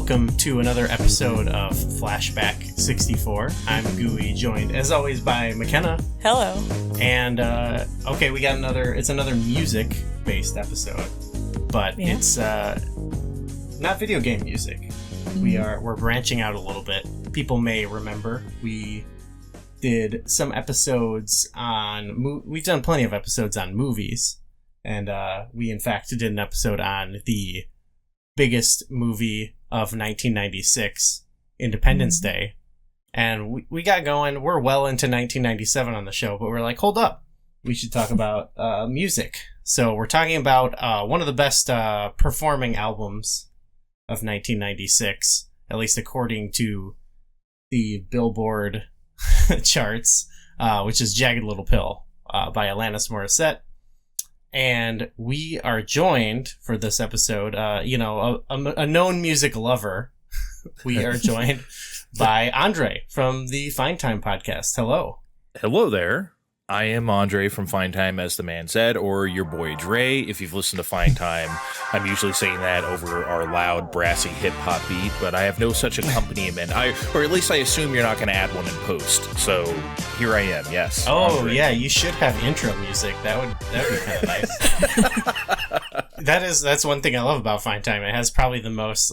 welcome to another episode of Flashback 64. I'm Gooey, joined as always by McKenna. Hello. And okay, we got it's another music-based episode, but it's not video game music. Mm-hmm. We're branching out a little bit. People may remember we did some episodes on we've done plenty of episodes on movies, and we in fact did an episode on the biggest movie of 1996, Independence Day, and we got going. We're well into 1997 on the show, but we're like, hold up, we should talk about music. So we're talking about one of the best performing albums of 1996, at least according to the Billboard charts, which is Jagged Little Pill by Alanis Morrissette. And we are joined for this episode, a known music lover. We are joined by Andre from the Fine Time podcast. Hello. Hello there. I am Andre from Fine Time, as the man said, or your boy Dre. If you've listened to Fine Time, I'm usually saying that over our loud, brassy hip-hop beat, but I have no such accompaniment. Or at least I assume you're not going to add one in post. So here I am, yes. Oh, Andre. Yeah, you should have intro music. That would be kind of nice. That's one thing I love about Fine Time. It has probably the most,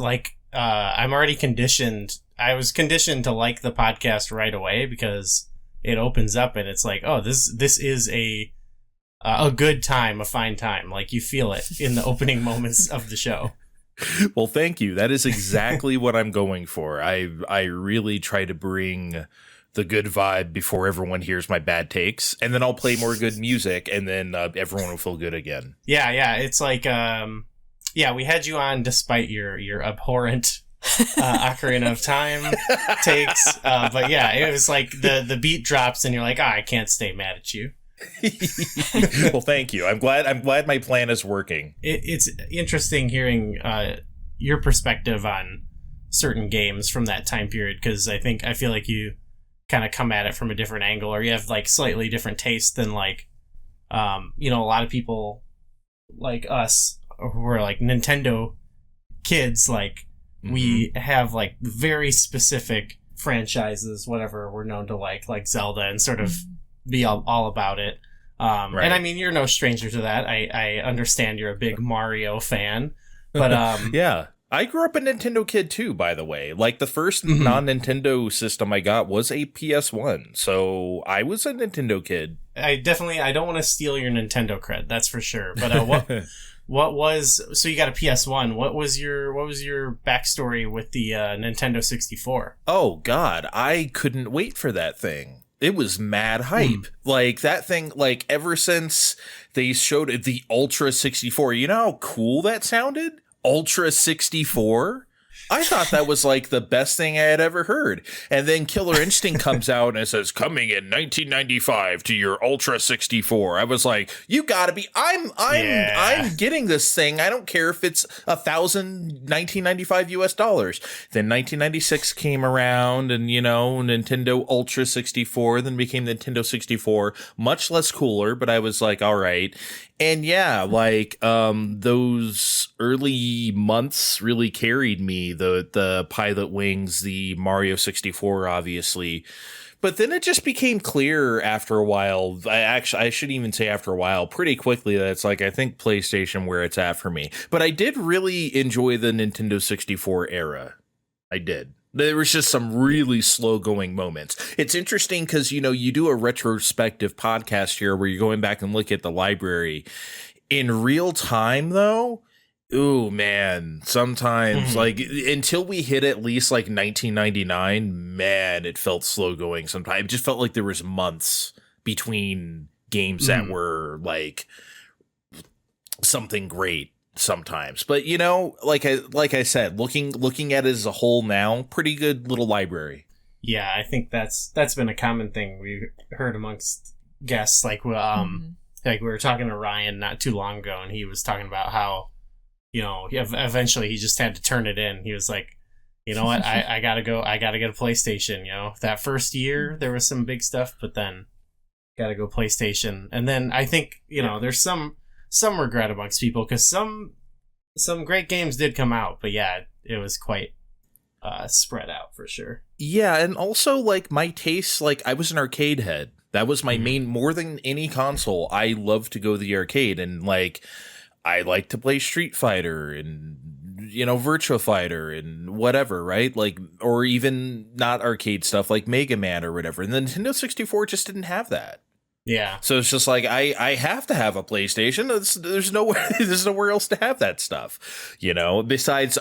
I'm already conditioned. I was conditioned to like the podcast right away because it opens up and it's like, oh, this is a good time, a fine time. Like, you feel it in the opening moments of the show. Well, thank you. That is exactly what I'm going for. I really try to bring the good vibe before everyone hears my bad takes, and then I'll play more good music, and then everyone will feel good again. Yeah. It's like, we had you on despite your abhorrent Ocarina of Time takes, but yeah, it was like the beat drops and you're like, I can't stay mad at you. Well, thank you. I'm glad my plan is working. It's interesting hearing your perspective on certain games from that time period, because I feel like you kind of come at it from a different angle, or you have like slightly different taste than a lot of people like us who are like Nintendo kids. Like, we have like very specific franchises, whatever we're known to like Zelda, and sort of be all about it. Right. And I mean, you're no stranger to that. I understand you're a big Mario fan, but yeah, I grew up a Nintendo kid too, by the way. Like, the first non-Nintendo system I got was a PS1, so I was a Nintendo kid. I don't want to steal your Nintendo cred, that's for sure. But so you got a PS1. What was your backstory with the Nintendo 64? Oh God, I couldn't wait for that thing. It was mad hype. Like, that thing, like, ever since they showed it, the Ultra 64, you know how cool that sounded? Ultra 64? I thought that was like the best thing I had ever heard. And then Killer Instinct comes out and it says, coming in 1995 to your Ultra 64. I was like, you gotta be, I'm getting this thing. I don't care if it's $1,095 US dollars. Then 1996 came around, and Nintendo Ultra 64 then became Nintendo 64, much less cooler, but I was like, all right. And yeah, like, those early months really carried me. The Pilot Wings, the Mario 64, obviously. But then it just became clear after a while. I shouldn't even say after a while, pretty quickly, that it's like, I think PlayStation where it's at for me. But I did really enjoy the Nintendo 64 era. I did. There was just some really slow going moments. It's interesting because, you do a retrospective podcast here where you're going back and look at the library. In real time, though, ooh, man, sometimes, like, until we hit at least, like, 1999, man, it felt slow going sometimes. It just felt like there was months between games that were, like, something great. Sometimes, but like I said, looking at it as a whole now, pretty good little library. Yeah, I think that's been a common thing we've heard amongst guests. Like, like we were talking to Ryan not too long ago, and he was talking about how, eventually he just had to turn it in. He was like, you know what, I gotta get a PlayStation. That first year there was some big stuff, but then gotta go PlayStation, and then I think there's some regret amongst people, because some great games did come out, but yeah, it was quite spread out for sure. Yeah, and also like my tastes, like I was an arcade head. That was my main, more than any console. I love to go to the arcade, and like I like to play Street Fighter and Virtua Fighter and whatever, right? Like, or even not arcade stuff like Mega Man or whatever. And the Nintendo 64 just didn't have that. Yeah. So it's just like I have to have a PlayStation. There's nowhere else to have that stuff, besides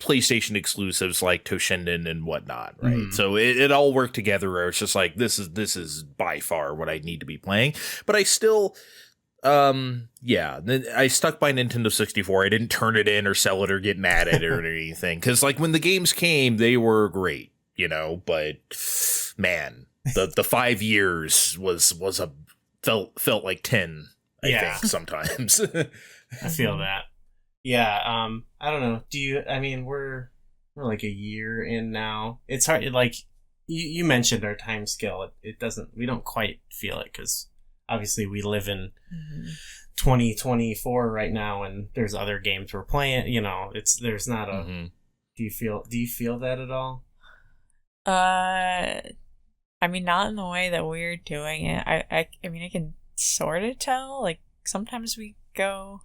PlayStation exclusives like Toshinden and whatnot, right? So it all worked together where it's just like this is by far what I need to be playing. But I still I stuck by Nintendo 64. I didn't turn it in or sell it or get mad at it or anything, because like when the games came, they were great, but man, the 5 years felt like 10, I think sometimes. I feel that. Yeah, I don't know. We're like a year in now. It's hard, like you mentioned our time scale. We don't quite feel it because obviously we live in 2024 right now, and there's other games we're playing. There's not a. Do you feel that at all? Not in the way that we're doing it. I can sort of tell. Like sometimes we go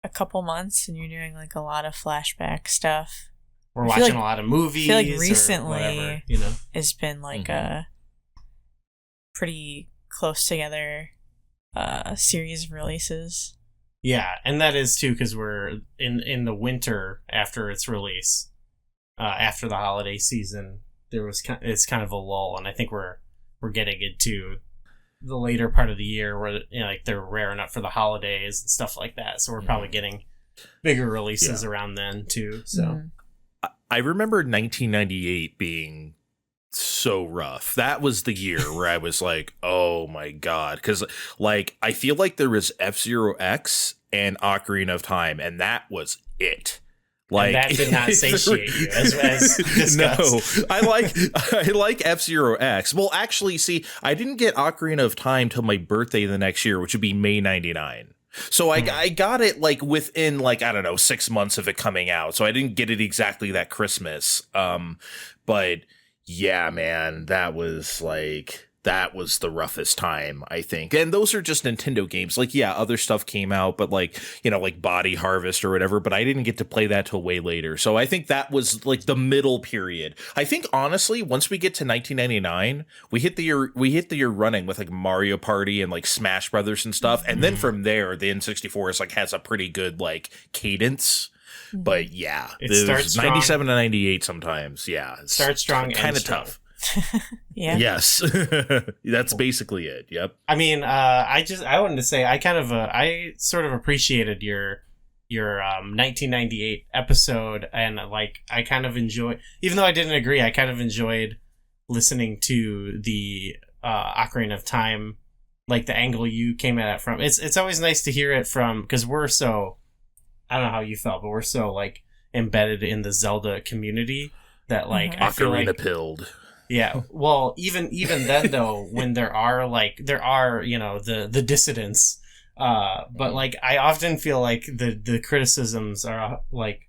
a couple months and you're doing like a lot of flashback stuff. We're watching a lot of movies. I feel like recently or whatever, it's been like a pretty close together series of releases. Yeah, and that is too because we're in the winter after its release, after the holiday season. It's kind of a lull, and I think we're getting into the later part of the year where like they're raring up for the holidays and stuff like that. So we're probably getting bigger releases around then too. So I remember 1998 being so rough. That was the year where I was like, oh my god, because like I feel like there was F-Zero X and Ocarina of Time, and that was it. Like, and that did not satiate you, as discussed. No, I like F-Zero X. Well, actually, see, I didn't get Ocarina of Time till my birthday the next year, which would be May 99. So I got it like within like, I don't know, 6 months of it coming out. So I didn't get it exactly that Christmas. But yeah, man, that was the roughest time, I think. And those are just Nintendo games. Like, yeah, other stuff came out, but like, like Body Harvest or whatever, but I didn't get to play that till way later. So I think that was like the middle period. I think honestly, once we get to 1999, we hit the year running with like Mario Party and like Smash Brothers and stuff. And then from there, the N64 is like has a pretty good like cadence. But yeah, it starts 97 to 98 sometimes. Yeah. It starts strong, kind of tough. Yeah. Yes. That's basically it. Yep. I mean, I wanted to say I sort of appreciated your 1998 episode, and like I kind of enjoy, even though I didn't agree, I kind of enjoyed listening to the Ocarina of Time, like the angle you came at it from. It's always nice to hear it from, because we're so, I don't know how you felt, but we're so like embedded in the Zelda community that like I feel like pilled. Yeah, well, even then though, when there are the dissidents, but like I often feel like the criticisms are like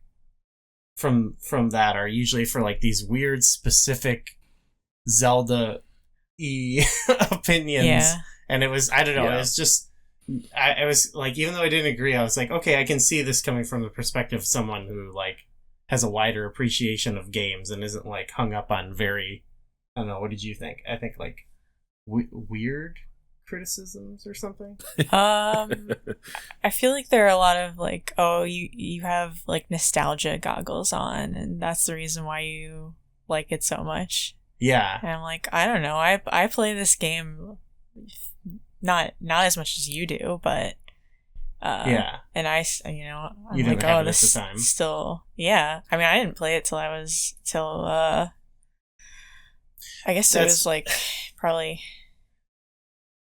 from that are usually for like these weird specific Zelda-y opinions, and it was, I don't know, it was just I was like, even though I didn't agree, I was like, okay, I can see this coming from the perspective of someone who like has a wider appreciation of games and isn't like hung up on very, I don't know, what did you think? I think like weird criticisms or something. I feel like there are a lot of like, oh, you have like nostalgia goggles on, and that's the reason why you like it so much. Yeah. And I'm like, I don't know. I play this game not as much as you do, but yeah. And I'm you like, oh, this at the time. Still, yeah. I mean, I didn't play it till I guess it was like probably,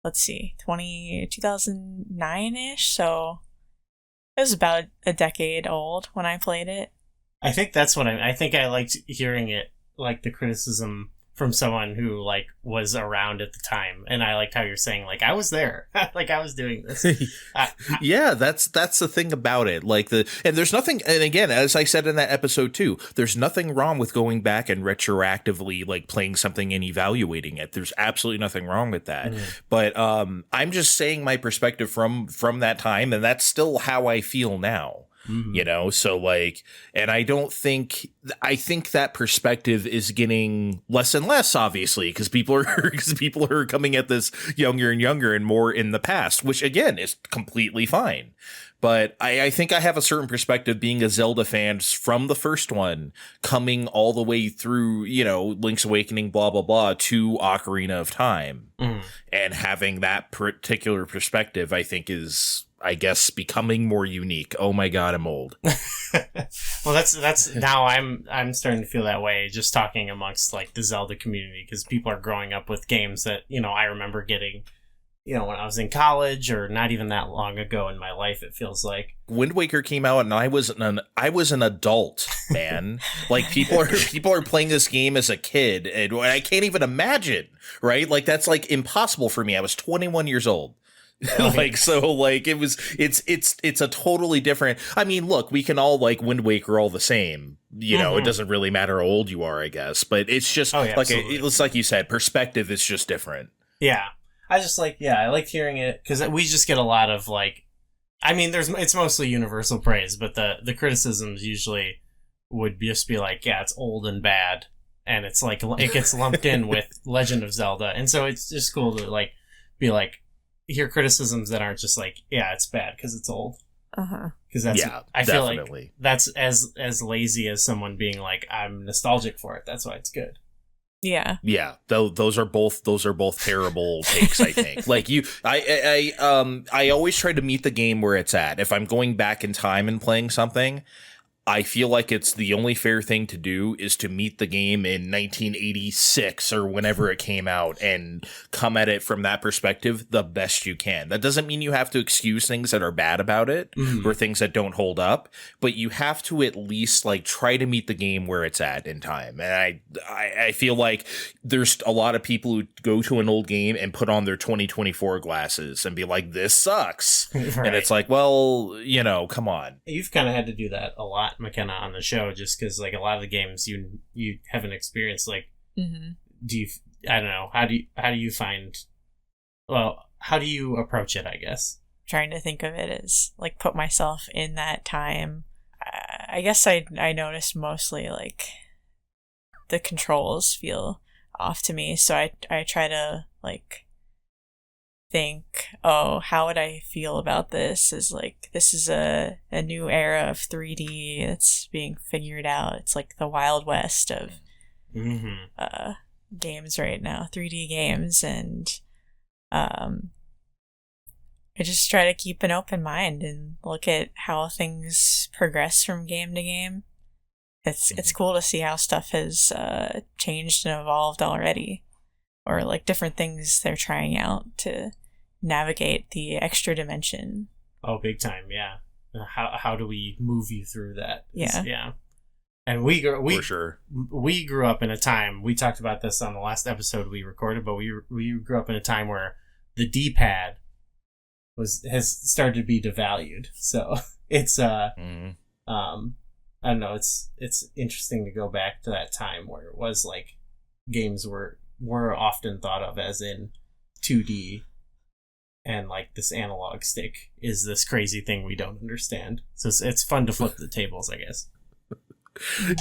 let's see, 2009-ish. So it was about a decade old when I played it. I think that's what I think I liked hearing it, like the criticism from someone who like was around at the time. And I liked how you're saying like I was there, like I was doing this. Yeah, that's the thing about it. Like and there's nothing. And again, as I said in that episode too, there's nothing wrong with going back and retroactively like playing something and evaluating it. There's absolutely nothing wrong with that. But I'm just saying my perspective from that time, and that's still how I feel now. You know, so like, and I think that perspective is getting less and less, obviously, because people are coming at this younger and younger and more in the past, which again is completely fine. But I think I have a certain perspective being a Zelda fan from the first one, coming all the way through, you know, Link's Awakening, blah, blah, blah, to Ocarina of Time. And having that particular perspective, I think is, I guess, becoming more unique. Oh my God, I'm old. Well, that's now I'm starting to feel that way just talking amongst like the Zelda community, because people are growing up with games that, you know, I remember getting, you know, when I was in college, or not even that long ago in my life, it feels like. Wind Waker came out and I was an adult, man. Like people are playing this game as a kid, and I can't even imagine, right? Like that's like impossible for me. I was 21 years old. Like, so like it's a totally different. I mean, look, we can all like Wind Waker all the same, you know, it doesn't really matter how old you are, I guess, but it's just like it's like you said, perspective is just different. Yeah. I just like, I liked hearing it because we just get a lot of like, I mean, it's mostly universal praise, but the criticisms usually would just be like, yeah, it's old and bad, and it's like it gets lumped in with Legend of Zelda, and so it's just cool to like be like, hear criticisms that aren't just like, yeah, it's bad because it's old. Because that's, I feel like that's as lazy as someone being like, I'm nostalgic for it, that's why it's good. Yeah. Those are both terrible takes, I think. Like I always try to meet the game where it's at. If I'm going back in time and playing something, I feel like it's the only fair thing to do is to meet the game in 1986 or whenever it came out and come at it from that perspective the best you can. That doesn't mean you have to excuse things that are bad about it or things that don't hold up, but you have to at least like try to meet the game where it's at in time. And I feel like there's a lot of people who go to an old game and put on their 2024 glasses and be like, this sucks. Right. And it's like, well, you know, come on. You've kind of had to do that a lot, McKenna, on the show, just because like a lot of the games you haven't experienced, like do you, I don't know, how do you find, well, how do you approach it, I guess? Trying to think of it as like put myself in that time. I guess I noticed mostly like the controls feel off to me, so I try to like think, oh, how would I feel about this? Is like, this is a new era of 3D that's being figured out. It's like the Wild West of games right now, 3D games, and I just try to keep an open mind and look at how things progress from game to game. It's cool to see how stuff has changed and evolved already, or like different things they're trying out to navigate the extra dimension. Oh, big time, yeah. How do we move you through that? Yeah. And we for sure. We grew up in a time, we talked about this on the last episode we recorded, but we grew up in a time where the D-pad has started to be devalued. So it's I don't know, it's interesting to go back to that time where it was like games were often thought of as in 2D, and like this analog stick is this crazy thing we don't understand. So it's fun to flip the tables, I guess.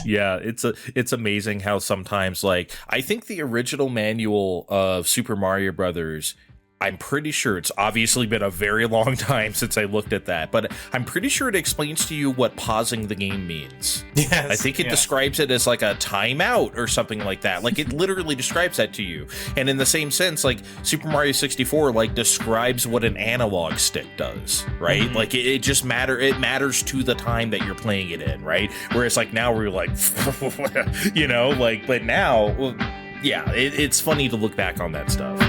Yeah, it's amazing how sometimes, like, I think the original manual of Super Mario Brothers, I'm pretty sure, it's obviously been a very long time since I looked at that, but I'm pretty sure it explains to you what pausing the game means. Yes, I think it describes it as like a timeout or something like that. Like, it literally describes that to you. And in the same sense, like, Super Mario 64 like describes what an analog stick does, right? Like, it just matters to the time that you're playing it in, right? Whereas like now we're like, you know, like, but now, well, yeah, it's funny to look back on that stuff.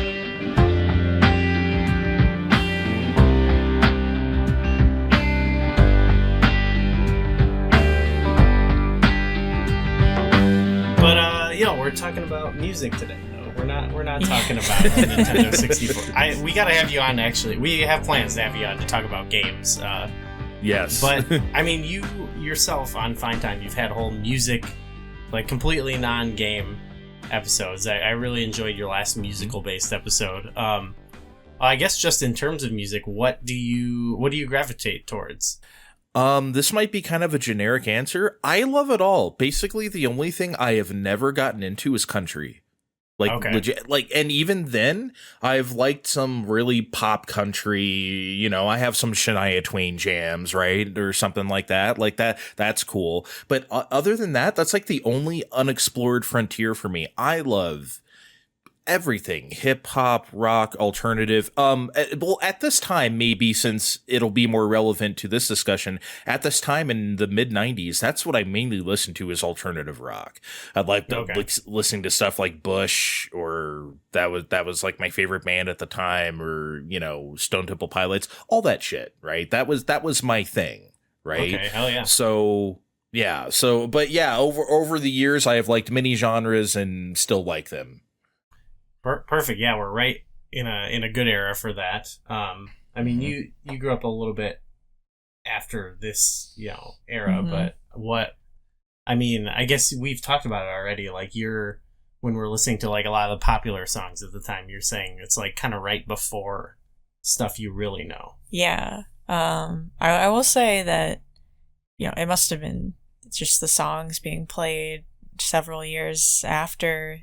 we're talking about music today. Though. We're not talking about the Nintendo 64. We gotta have you on. Actually, we have plans to have you on to talk about games. Yes, but I mean, you yourself on Fine Time, you've had whole music, like completely non-game episodes. I really enjoyed your last musical-based episode. I guess just in terms of music, what do you gravitate towards? This might be kind of a generic answer. I love it all. Basically, the only thing I have never gotten into is country. Like, okay. Legit, like, and even then, I've liked some really pop country. You know, I have some Shania Twain jams, right, or something like that. Like that, that's cool. But other than that, that's like the only unexplored frontier for me. I love everything, hip hop, rock, alternative. Well, at this time, maybe since it'll be more relevant to this discussion, at this time in the mid 90s, that's what I mainly listened to is alternative rock. I'd like listening to stuff like Bush, or that was like my favorite band at the time, or, you know, Stone Temple Pilots, all that shit, right? That was my thing, right? Okay, hell yeah. So yeah, but yeah, over the years, I have liked many genres and still like them. Perfect. Yeah, we're right in a good era for that. I mean, you grew up a little bit after this, you know, era, but I guess we've talked about it already. Like when we're listening to like a lot of the popular songs at the time, you're saying it's like kind of right before stuff you really know. Yeah. I will say that, you know, it must have been just the songs being played several years after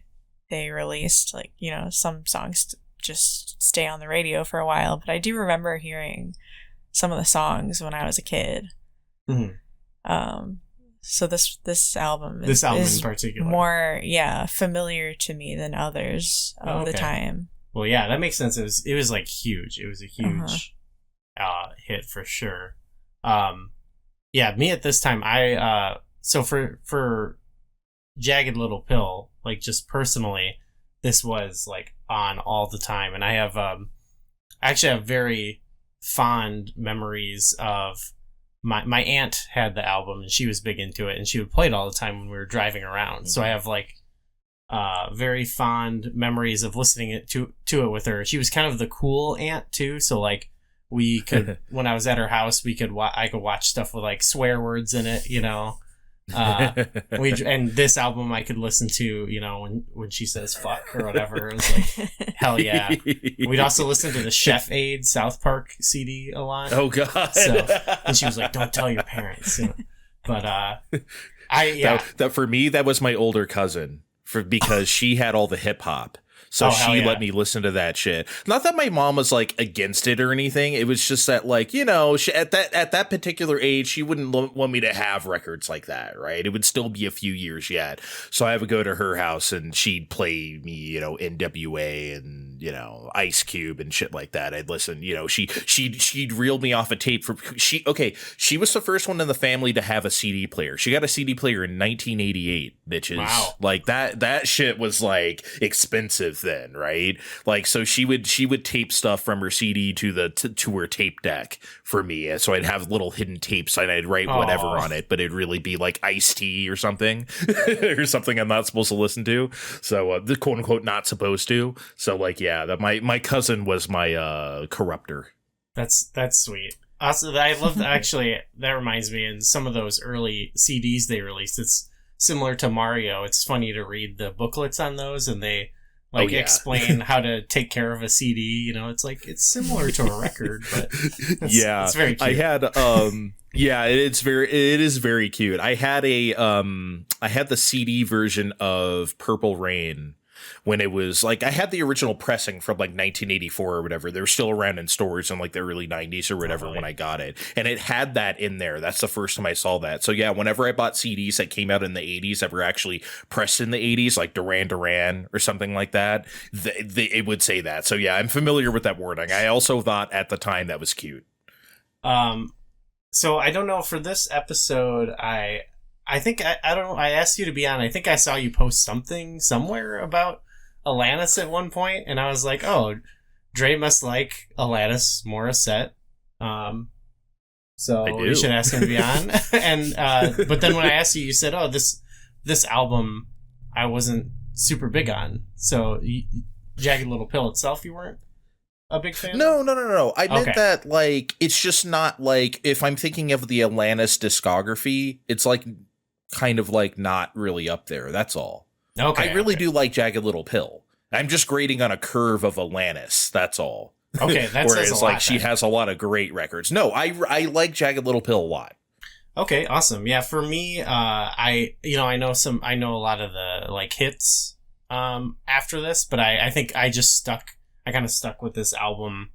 they released. Like, you know, some songs just stay on the radio for a while, but I do remember hearing some of the songs when I was a kid. So this album is in particular more familiar to me than others of the time. Well, yeah, that makes sense. It was like huge. It was a huge hit for sure. Me at this time, I so for Jagged Little Pill, like just personally, this was like on all the time, and I have actually have very fond memories of my aunt had the album and she was big into it, and she would play it all the time when we were driving around. So I have like very fond memories of listening to it with her. She was kind of the cool aunt too, so like we could when I was at her house, I could watch stuff with like swear words in it, you know. And this album I could listen to, you know, when she says fuck or whatever, it was like hell yeah. We'd also listen to the Chef Aid South Park CD a lot. Oh god. So, and she was like, don't tell your parents, you know? But that for me, that was my older cousin, because she had all the hip hop. So she let me listen to that shit. Not that my mom was like against it or anything. It was just that, like, you know, at that particular age, she wouldn't want me to have records like that, right? It would still be a few years yet. So I would go to her house and she'd play me, you know, NWA and, you know, Ice Cube and shit like that. I'd listen, you know, she'd reel me off a tape she was the first one in the family to have a CD player. She got a CD player in 1988, bitches. Wow. Like that shit was like expensive then, right? Like, so she would tape stuff from her CD to her tape deck for me, so I'd have little hidden tapes and I'd write whatever on it, but it'd really be like Ice-T or something or something I'm not supposed to listen to, so the quote unquote not supposed to. So like, yeah, that my cousin was my corruptor. That's sweet. Also, I love actually, that reminds me, in some of those early CDs they released, it's similar to Mario. It's funny to read the booklets on those, and they explain how to take care of a CD. You know, it's like, it's similar to a record, but it's very cute. I had it is very cute. I had the CD version of Purple Rain when it was like, I had the original pressing from like 1984 or whatever. They were still around in stores in like the early 90s or whatever when I got it. And it had that in there. That's the first time I saw that. So yeah, whenever I bought CDs that came out in the 80s that were actually pressed in the 80s, like Duran Duran or something like that, it would say that. So yeah, I'm familiar with that wording. I also thought at the time that was cute. So I don't know, for this episode, I think I don't know, I asked you to be on. I think I saw you post something somewhere about Alanis at one point, and I was like, oh, Dre must like Alanis Morrissette. So we should ask him to be on. And but then when I asked you, you said, oh, this album I wasn't super big on. So Jagged Little Pill itself, you weren't a big fan? No. I meant that, like, it's just not, like, if I'm thinking of the Alanis discography, it's, like, kind of, like, not really up there. That's all. Okay. I really do like Jagged Little Pill. I'm just grading on a curve of Alanis. That's all. Okay, that says a lot. Like, she has a lot of great records. No, I like Jagged Little Pill a lot. Okay, awesome. Yeah, for me, I know a lot of the, like, hits after this, but I think I kind of stuck with this album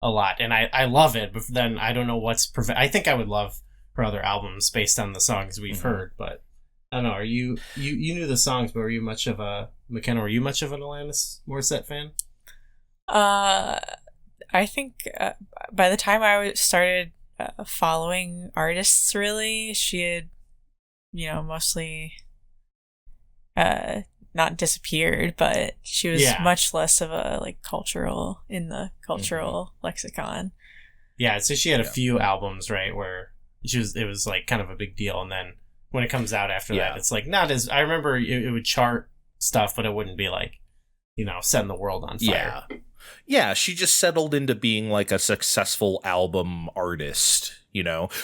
a lot, and I love it, but then I don't know what's I think I would love her other albums based on the songs we've heard, but I don't know. Are you knew the songs, but were you much of McKenna, were you much of an Alanis Morissette fan? I think by the time I started following artists, really, she had, mostly not disappeared, but she was much less of a, like, cultural lexicon. Yeah, so she had a few albums, right, where it was like kind of a big deal, and then when it comes out after that, it's like not as, I remember it would chart stuff, but it wouldn't be like, setting the world on fire. Yeah, she just settled into being like a successful album artist,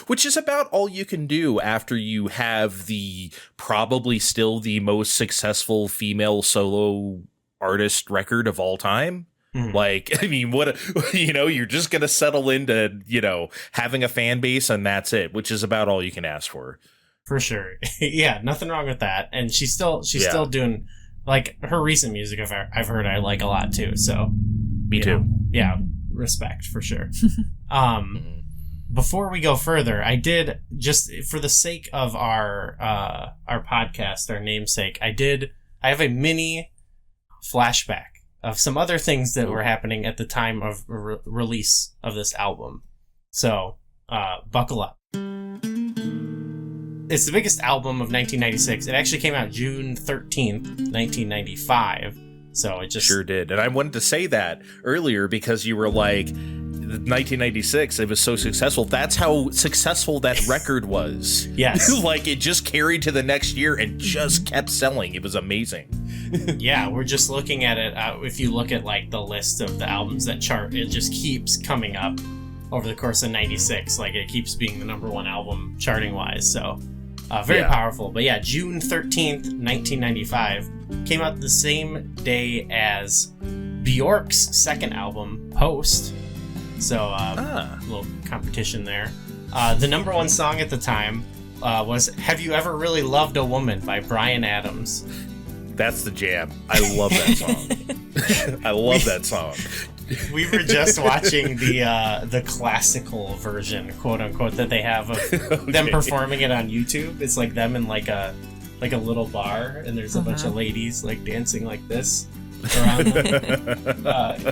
which is about all you can do after you have the probably still the most successful female solo artist record of all time. Mm-hmm. Like, I mean, you're just going to settle into, having a fan base, and that's it, which is about all you can ask for. For sure. Yeah, nothing wrong with that. And she's still doing, like, her recent music I've heard I like a lot too. So me too. Yeah, respect for sure. Before we go further, I did, just for the sake of our podcast, our namesake, I have a mini flashback of some other things that were happening at the time of release of this album. So, buckle up. It's the biggest album of 1996. It actually came out June 13th, 1995. So it just... Sure did. And I wanted to say that earlier because you were like, 1996, it was so successful. That's how successful that record was. Yes. Like, it just carried to the next year and just kept selling. It was amazing. Yeah, we're just looking at it. If you look at, like, the list of the albums that chart, it just keeps coming up over the course of 96. Like, it keeps being the number one album charting-wise. So... very powerful. But yeah, June 13th, 1995 came out the same day as Bjork's second album, Post. So a little competition there. The number one song at the time was Have You Ever Really Loved a Woman by Bryan Adams. That's the jam. I love that song. I love that song. We were just watching the classical version, quote unquote, that they have of them performing it on YouTube. It's like them in like a little bar, and there's a bunch of ladies like dancing like this around them.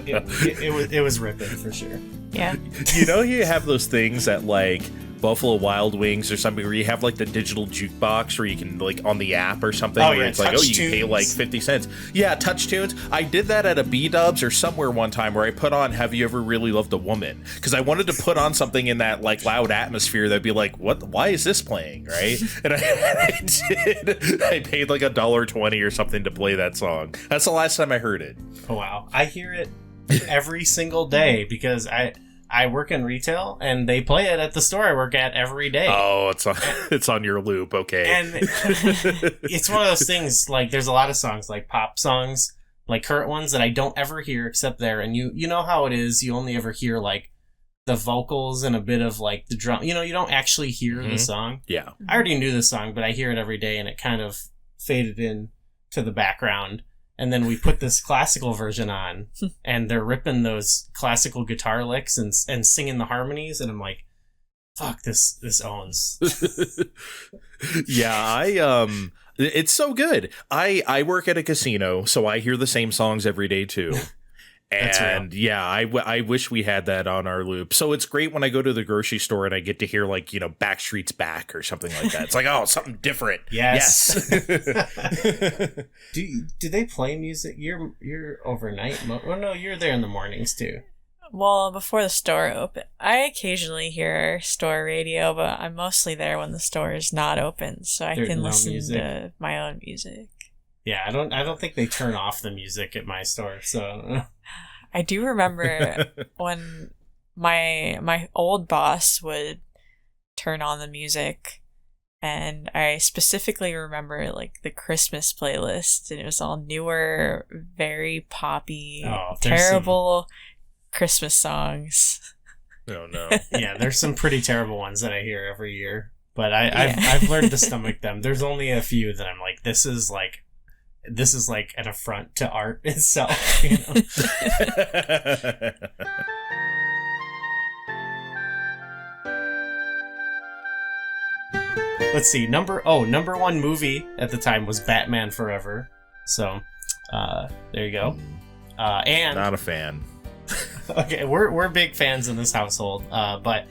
It was ripping for sure. Yeah. You have those things at like Buffalo Wild Wings or something where you have like the digital jukebox where you can like on the app or something where it's like, you can pay like 50 cents. Yeah, Touch Tunes. I did that at a B-Dubs or somewhere one time where I put on Have You Ever Really Loved a Woman? Because I wanted to put on something in that like loud atmosphere that'd be like, why is this playing? Right? And I did. I paid like $1.20 or something to play that song. That's the last time I heard it. Oh, wow. I hear it every single day because I work in retail, and they play it at the store I work at every day. Oh, it's on your loop, okay. And it's one of those things, like, there's a lot of songs, like pop songs, like current ones, that I don't ever hear except there. And you know how it is, you only ever hear, like, the vocals and a bit of, like, the drum. You don't actually hear the song. Yeah. I already knew the song, but I hear it every day, and it kind of faded in to the background. And then we put this classical version on, and they're ripping those classical guitar licks and singing the harmonies, and I'm like, "Fuck, this owns." Yeah, it's so good. I work at a casino, so I hear the same songs every day too. And yeah, I wish we had that on our loop. So it's great when I go to the grocery store and I get to hear like, Backstreet's Back or something like that. It's like, oh, something different. Yes. Do they play music? You're overnight. Oh no, you're there in the mornings too. Well, before the store open, I occasionally hear store radio, but I'm mostly there when the store is not open, so I can listen to my own music. Yeah, I don't think they turn off the music at my store, so I don't know. I do remember when my old boss would turn on the music, and I specifically remember like the Christmas playlist, and it was all newer, very poppy, terrible Christmas songs. Oh no. Yeah, there's some pretty terrible ones that I hear every year, but I've learned to stomach them. There's only a few that I'm like, this is like an affront to art itself, you know. Let's see. Number one movie at the time was Batman Forever. So, there you go. And not a fan. Okay, we're big fans in this household. But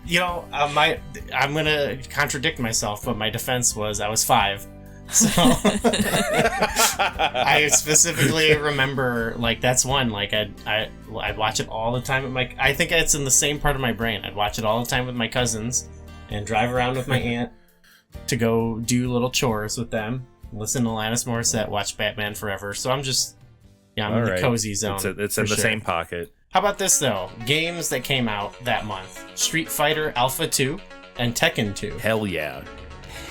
you know, I'm gonna contradict myself, but my defense was I was 5. So I specifically remember, like, that's one, like, I'd watch it all the time with I think it's in the same part of my brain. I'd watch it all the time with my cousins and drive around with my aunt to go do little chores with them, listen to Alanis Morrissette, watch Batman Forever. So I'm just, I'm in the cozy zone. It's in the same pocket. How about this, though? Games that came out that month: Street Fighter Alpha 2 and Tekken 2. Hell yeah.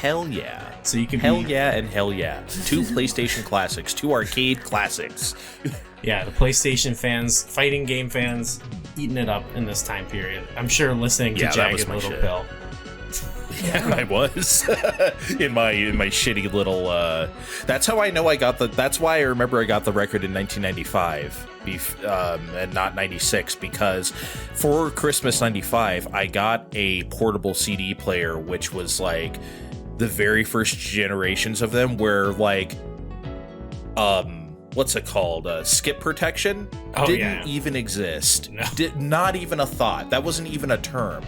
Hell yeah. So you could yeah and hell yeah. 2 PlayStation classics, 2 arcade classics. Yeah, the PlayStation fans, fighting game fans, eating it up in this time period. I'm sure listening to Jagged Little Pill. Yeah, I was in my shitty little. That's how I know I got the. That's why I remember I got the record in 1995, and not 96, because for Christmas '95 I got a portable CD player, which was like the very first generations of them, where like, what's it called? Skip protection didn't even exist. No. Not even a thought. That wasn't even a term.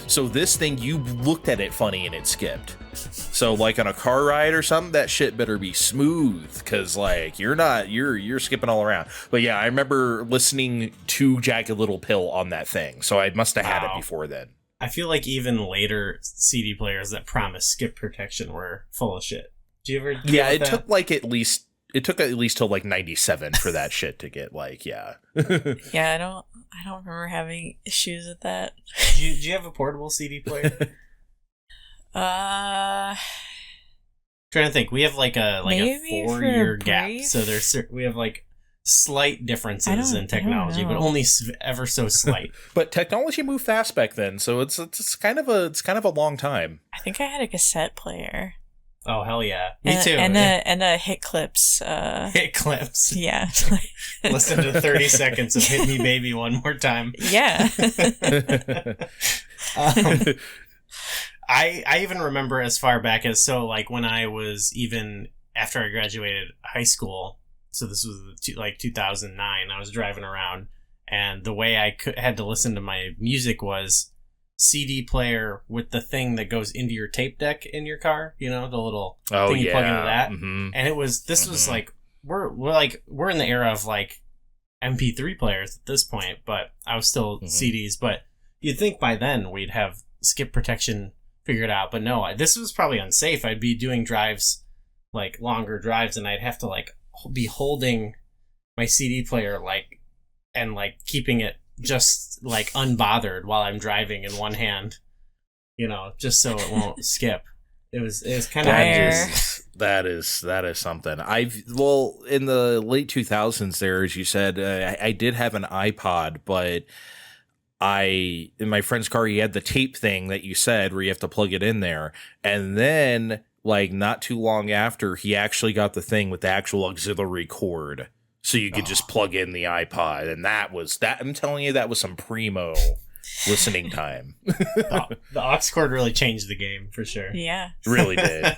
So this thing, you looked at it funny and it skipped. So like on a car ride or something, that shit better be smooth, because like you're skipping all around. But yeah, I remember listening to Jagged Little Pill on that thing. So I must have had it before then. I feel like even later CD players that promise skip protection were full of shit. Do you ever? It took at least till like 97 for that shit to get like, yeah. Yeah, I don't remember having issues with that. Do you have a portable CD player? Trying to think. We have like a 4-year gap, so we have like slight differences in technology, but only ever so slight. But technology moved fast back then, so it's kind of a long time. I think I had a cassette player. Oh hell yeah, me too. And a hit clips. Hit clips. Yeah. Listen to 30 seconds of "Hit Me Baby" one more time. Yeah. I even remember as far back as, so like when I was, even after I graduated high school, so this was like 2009, I was driving around, and the way I had to listen to my music was CD player with the thing that goes into your tape deck in your car, you know, the little thing you plug into that. Mm-hmm. And it was, was like, we're in the era of like MP3 players at this point, but I was still CDs, but you'd think by then we'd have skip protection figured out, but no, this was probably unsafe. I'd be doing drives, like longer drives, and I'd have to like be holding my CD player like, and like keeping it just like unbothered while I'm driving in one hand, you know, just so it won't skip. It was kind of that is something. In the late 2000s there, as you said, I did have an iPod, but in my friend's car, he had the tape thing that you said where you have to plug it in there. And then like not too long after, he actually got the thing with the actual auxiliary cord. So you could just plug in the iPod, and that. I'm telling you, that was some primo listening time. The aux cord really changed the game for sure. Yeah, really did.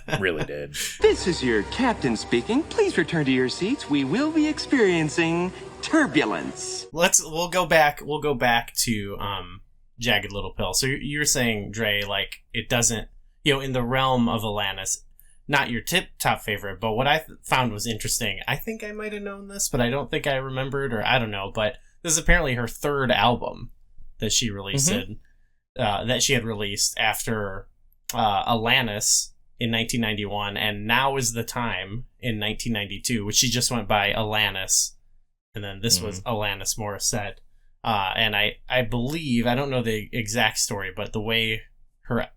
This is your captain speaking. Please return to your seats. We will be experiencing turbulence. We'll go back to Jagged Little Pill. So you're saying, Dre, like it doesn't, you know, in the realm of Alanis. Not your top favorite, but what I found was interesting. I think I might have known this, but I don't think I remembered, or I don't know. But this is apparently her 3rd album that she released, that she had released after Alanis in 1991, and Now Is the Time in 1992, which she just went by Alanis, and then this was Alanis Morrissette. And I believe, I don't know the exact story, but the way her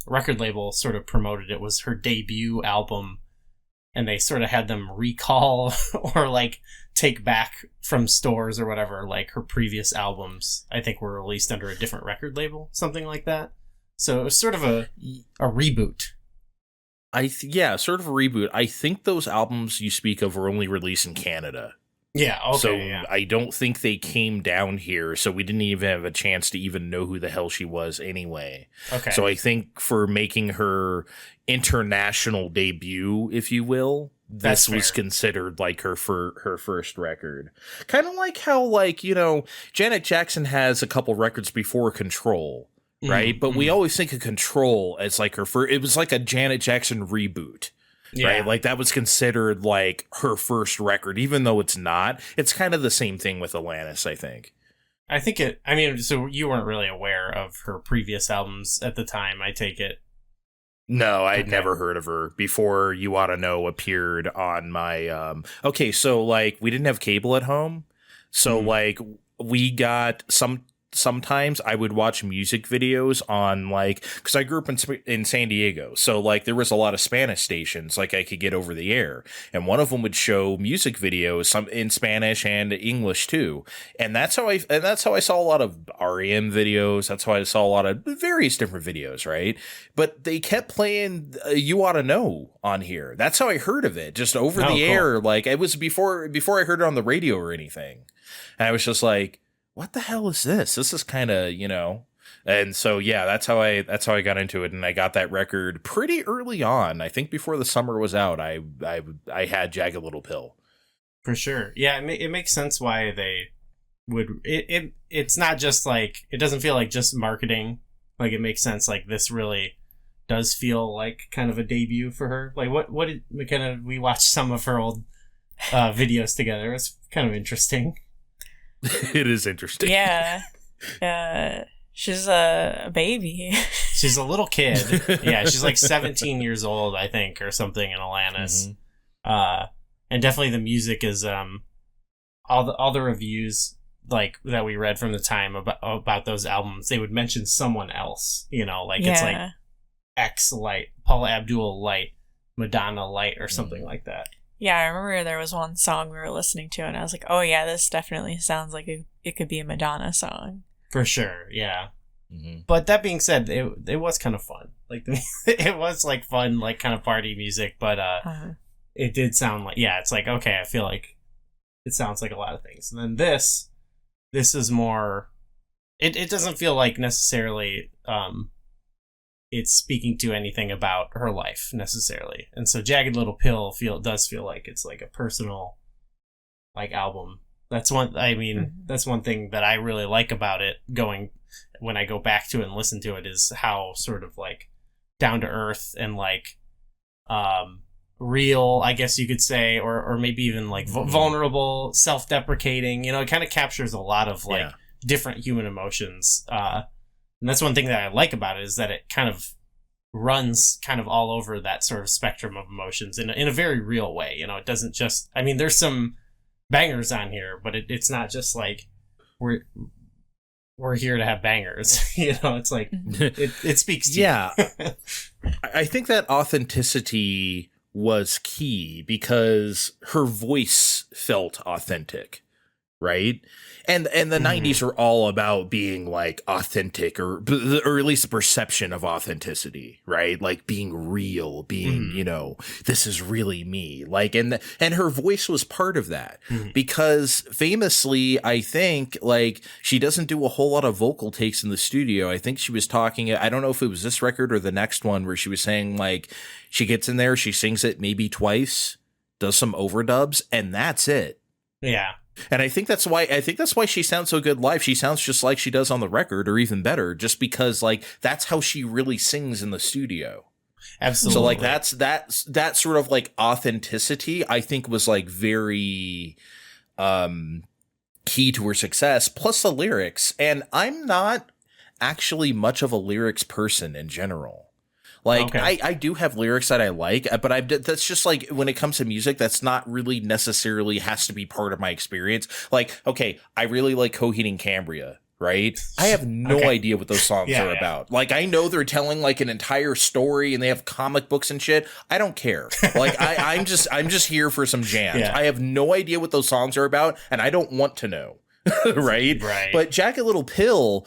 record label sort of promoted it was her debut album, and they sort of had them recall or like take back from stores or whatever, like her previous albums, I think, were released under a different record label, something like that. So it was sort of a reboot. Sort of a reboot. I think those albums you speak of were only released in Canada. Yeah, okay. So yeah. I don't think they came down here, so we didn't even have a chance to even know who the hell she was anyway. Okay. So I think for making her international debut, if you will, this was considered like her first record. Kind of like how, like, you know, Janet Jackson has a couple records before Control, right? But we always think of Control as like her first. It was like a Janet Jackson reboot. Yeah. Right, like that was considered like her first record, even though it's not. It's kind of the same thing with Alanis, I think. I mean, so you weren't really aware of her previous albums at the time, I take it? No, I'd never heard of her before You Oughta Know appeared on my... Okay, so like we didn't have cable at home, so like we got sometimes I would watch music videos on, like, because I grew up in San Diego, so like there was a lot of Spanish stations like I could get over the air, and one of them would show music videos, some in Spanish and English too, and that's how I saw a lot of REM videos. That's how I saw a lot of various different videos, right? But they kept playing You Oughta Know on here. That's how I heard of it, just over the air. Like it was before I heard it on the radio or anything, and I was just like, what the hell is this? This is kind of, you know, and so, yeah, that's how I got into it. And I got that record pretty early on. I think before the summer was out, I had Jagged Little Pill. For sure. Yeah. It makes sense why they would, it's not just like, it doesn't feel like just marketing. Like it makes sense. Like this really does feel like kind of a debut for her. Like what did McKenna, we watched some of her old videos together. It's kind of interesting. It is interesting. Yeah. She's a baby. She's a little kid. Yeah, she's like 17 years old, I think, or something in Alanis. And definitely the music is all the reviews like that we read from the time about those albums, they would mention someone else, you know, like it's like X Light, Paula Abdul Light, Madonna Light, or something like that. Yeah, I remember there was one song we were listening to, and I was like, oh yeah, this definitely sounds like it could be a Madonna song. For sure, yeah. But that being said, it was kind of fun. Like, it was like fun, like kind of party music, but it did sound like, yeah, it's like, okay, I feel like it sounds like a lot of things. And then this is more, it doesn't feel like necessarily it's speaking to anything about her life necessarily. And so Jagged Little Pill does feel like it's like a personal like album. That's one thing that I really like about it, when I go back to it and listen to it, is how sort of like down to earth and like real, I guess you could say, or maybe even like vulnerable, self-deprecating, you know, it kind of captures a lot of like different human emotions. And that's one thing that I like about it, is that it kind of runs kind of all over that sort of spectrum of emotions in a very real way. You know, it doesn't just, I mean, there's some bangers on here, but it's not just like we're here to have bangers. You know, it's like it speaks to you. I think that authenticity was key because her voice felt authentic, right? And the 90s are all about being like authentic, or at least the perception of authenticity, right? Like being real, being, you know, this is really me. Like, and her voice was part of that because famously, I think, like, she doesn't do a whole lot of vocal takes in the studio. I think she was talking, I don't know if it was this record or the next one, where she was saying like she gets in there, she sings it maybe twice, does some overdubs, and that's it. Yeah. And I think that's why she sounds so good live. She sounds just like she does on the record, or even better, just because like that's how she really sings in the studio. Absolutely. So like that sort of like authenticity, I think, was like very key to her success, plus the lyrics. And I'm not actually much of a lyrics person in general. Like, Okay. I do have lyrics that I like, but that's just like, when it comes to music, that's not really necessarily has to be part of my experience. Like, okay, I really like Coheed and Cambria, right? I have no idea what those songs are about. Like, I know they're telling like an entire story and they have comic books and shit. I don't care. Like, I'm just here for some jams. Yeah. I have no idea what those songs are about, and I don't want to know. Right? But Jagged Little Pill,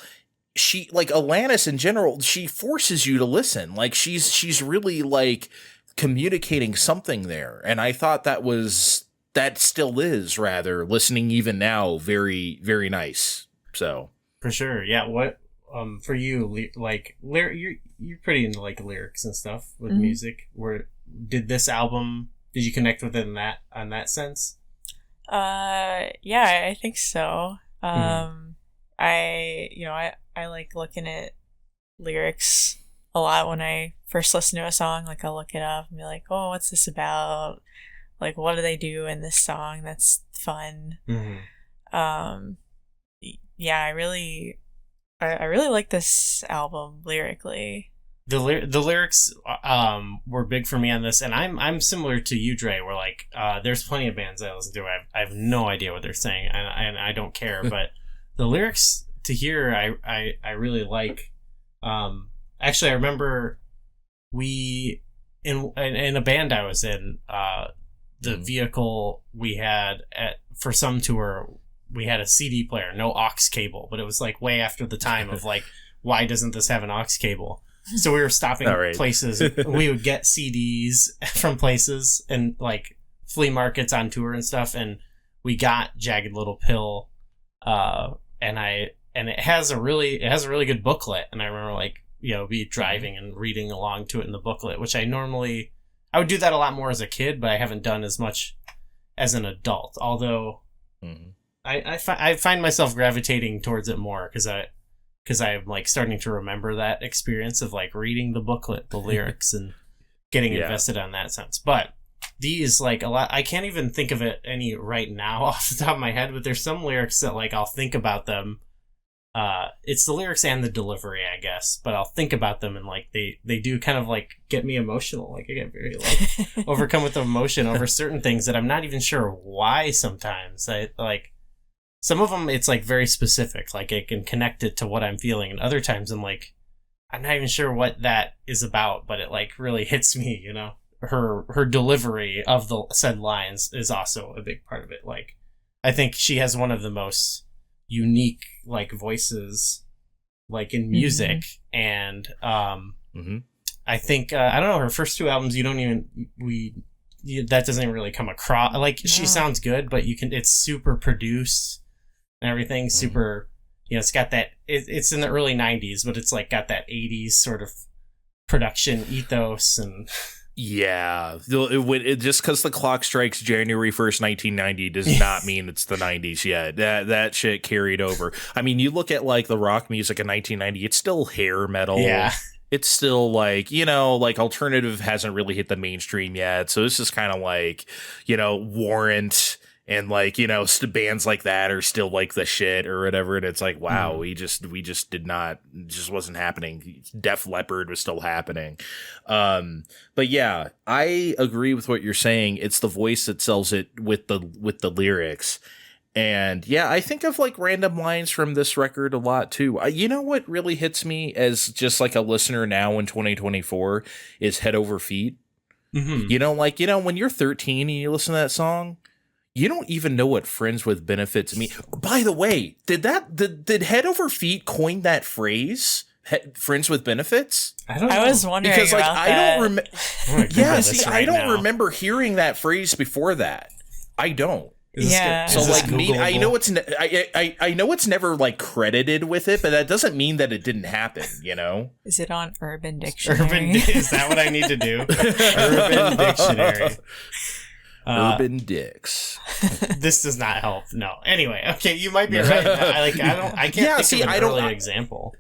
she, like Alanis in general, she forces you to listen. Like, she's really like communicating something there. And I thought that still is, rather, listening even now, very, very nice. So for sure. Yeah. What, for you, like, you're pretty into like lyrics and stuff with music. Did you connect with it on that sense? Yeah, I think so. I like looking at lyrics a lot when I first listen to a song. Like, I'll look it up and be like, oh, what's this about? Like, what do they do in this song that's fun? Yeah, I really like this album lyrically. The lyrics were big for me on this, and I'm similar to you, Dre, where like there's plenty of bands I listen to. I have no idea what they're saying, and I don't care. But the lyrics to hear, I really like. Actually, I remember we in a band I was in, the vehicle we had for some tour, we had a CD player, no aux cable, but it was like way after the time of like, why doesn't this have an aux cable? So we were stopping places. We would get CDs from places and like flea markets on tour and stuff. And we got Jagged Little Pill. And it has a really good booklet. And I remember like, be driving and reading along to it in the booklet, which I would do that a lot more as a kid, but I haven't done as much as an adult. Although I find myself gravitating towards it more because I'm like starting to remember that experience of like reading the booklet, the lyrics, and getting invested on that sense. But these, like, a lot, I can't even think of it any right now off the top of my head, but there's some lyrics that like I'll think about them. It's the lyrics and the delivery, I guess, but I'll think about them and like they do kind of like get me emotional. Like, I get very like overcome with emotion over certain things that I'm not even sure why sometimes. I like some of them, it's like very specific, like I can connect it to what I'm feeling, and other times I'm like, I'm not even sure what that is about, but it like really hits me, her delivery of the said lines is also a big part of it. Like, I think she has one of the most unique like voices like in music. And I think I don't know, her first two albums, that doesn't even really come across, like, she sounds good, but it's super produced and everything, super, it's got that, it's in the early 90s, but it's like got that 80s sort of production ethos. And yeah, just because the clock strikes January 1st, 1990 does not mean it's the 90s yet. That shit carried over. I mean, you look at like the rock music in 1990, it's still hair metal. Yeah. It's still like, like alternative hasn't really hit the mainstream yet. So it's just kind of like, Warrant and like, bands like that are still like the shit or whatever. And it's like, wow, we just wasn't happening. Def Leppard was still happening. But yeah, I agree with what you're saying. It's the voice that sells it with the lyrics. And yeah, I think of like random lines from this record a lot too. You know what really hits me as just like a listener now in 2024 is Head Over Feet. When you're 13 and you listen to that song, you don't even know what friends with benefits mean. By the way, did Head Over Feet coin that phrase? Friends with benefits? I don't know. I was wondering because like about I don't remember. Yeah, see, I don't remember hearing that phrase before that. I don't. So like me, I know it's never like credited with it, but that doesn't mean that it didn't happen. Is it on Urban Dictionary? Is that what I need to do? Urban Dictionary. Urban Dicks. This does not help. No. Anyway, okay, you might be right. I can't think of an early example.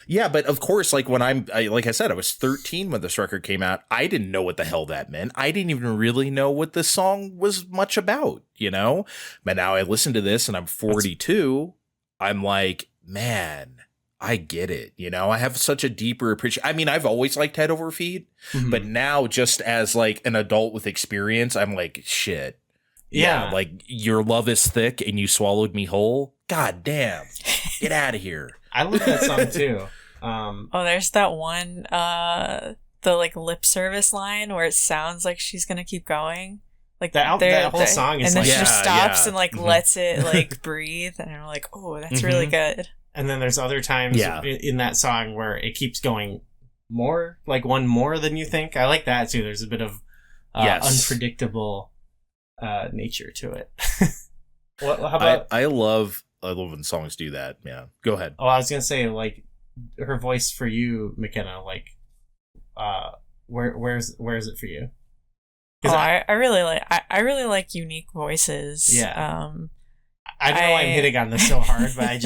Yeah, but of course, like when like I said, I was 13 when this record came out. I didn't know what the hell that meant. I didn't even really know what this song was much about, But now I listen to this and I'm 42. I'm like, man, I get it. You know, I have such a deeper appreciation. I mean, I've always liked Head Over Feet, but now just as like an adult with experience, I'm like, shit. Yeah. Like your love is thick and you swallowed me whole. God damn. Get out of here. I love that song too. There's that one, the like lip service line where it sounds like she's going to keep going. Like that whole song is and then like, she just stops and like lets it like breathe. And I'm like, oh, that's really good. And then there's other times in that song where it keeps going more, like one more than you think. I like that too. There's a bit of unpredictable nature to it. How about? I love when songs do that. Yeah, go ahead. Oh, I was gonna say like her voice for you, McKenna. Like, where is it for you? I really like unique voices. Yeah. I know I'm hitting on this so hard, but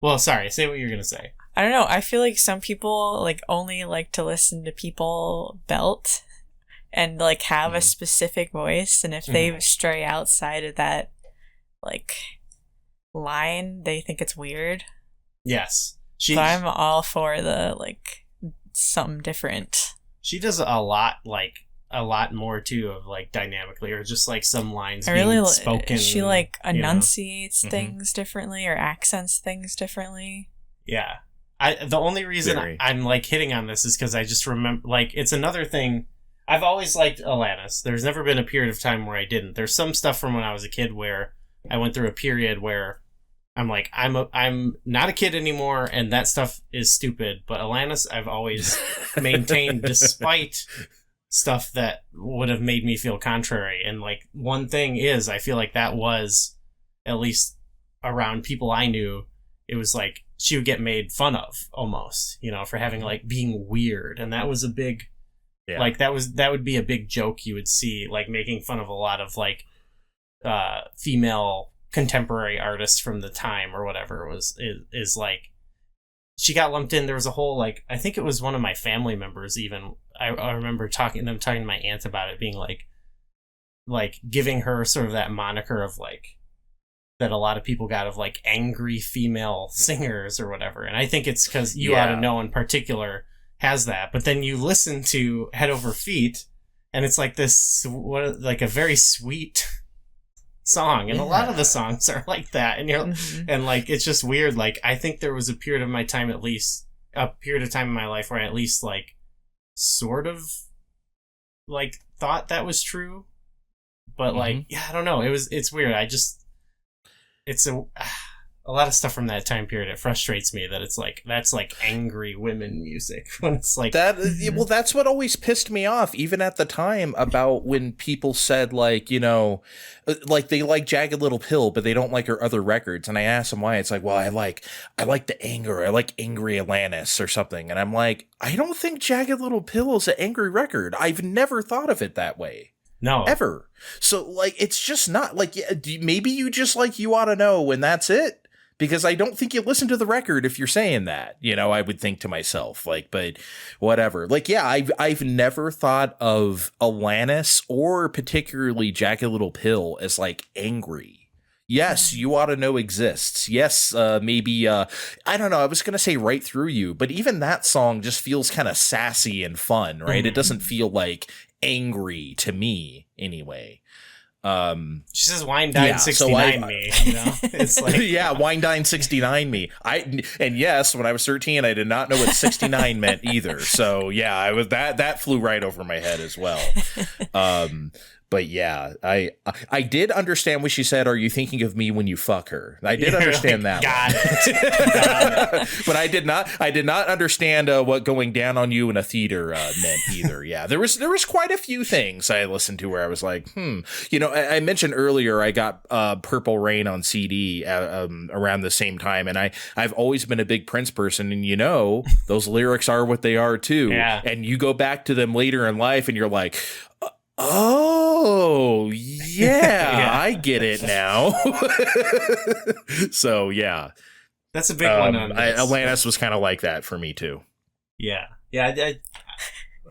well, sorry, say what you're going to say. I don't know. I feel like some people like only like to listen to people belt and like have a specific voice. And if they stray outside of that like line, they think it's weird. Yes. So I'm all for the like something different. She does a lot more too of like dynamically or just like some lines spoken. She like enunciates things differently or accents things differently. Yeah. The only reason I'm like hitting on this is because I just remember like it's another thing. I've always liked Alanis. There's never been a period of time where I didn't. There's some stuff from when I was a kid where I went through a period where I'm like, I'm not a kid anymore, and that stuff is stupid. But Alanis, I've always maintained, despite stuff that would have made me feel contrary. And like one thing is, I feel like that was, at least around people I knew, it was like she would get made fun of almost, you know, for having like being weird, and that was a big, like that would be a big joke you would see, like making fun of a lot of like female contemporary artists from the time or whatever is like she got lumped in. There was a whole like I think it was one of my family members even I remember talking to my aunt about it being like giving her sort of that moniker of like that a lot of people got of like angry female singers or whatever, and I think it's because You Ought to Know in particular has that. But then you listen to Head Over Feet and it's like this like a very sweet song, and a lot of the songs are like that, and you're and like it's just weird. Like I think there was a period of time in my life where I at least like sort of like thought that was true, but like I don't know, it's weird. It's a lot of stuff from that time period. It frustrates me that it's like that's like angry women music when it's like that. Well, that's what always pissed me off, even at the time, about when people said like, you know, like they like Jagged Little Pill, but they don't like her other records. And I asked them why. It's like, well, I like the anger. I like Angry Alanis or something. And I'm like, I don't think Jagged Little Pill is an angry record. I've never thought of it that way. No. Ever. So like, it's just not like, maybe you just like You Ought to Know and that's it. Because I don't think you listen to the record if you're saying that, you know, I would think to myself, like, but whatever. Like, yeah, I've never thought of Alanis or particularly Jagged Little Pill as like angry. Yes, You Ought to Know exists. Yes, maybe, I don't know, I was going to say Right Through You, but even that song just feels kind of sassy and fun, right? It doesn't feel like angry to me anyway. She says Wine Dine 69 me, you know? It's like yeah, Wine Dine 69 me. And yes, when I was 13, I did not know what 69 meant either. So yeah, I was that flew right over my head as well. But yeah, I did understand what she said. Are you thinking of me when you fuck her? I did understand like, that. Got it. But I did not understand what going down on you in a theater meant either. Yeah, there was quite a few things I listened to where I was like, You know, I mentioned earlier I got Purple Rain on CD around the same time, and I've always been a big Prince person, and you know those lyrics are what they are too. Yeah. And you go back to them later in life, and you're like, oh yeah, I get it now. So yeah, that's a big one on this. Alanis was kind of like that for me too. Yeah.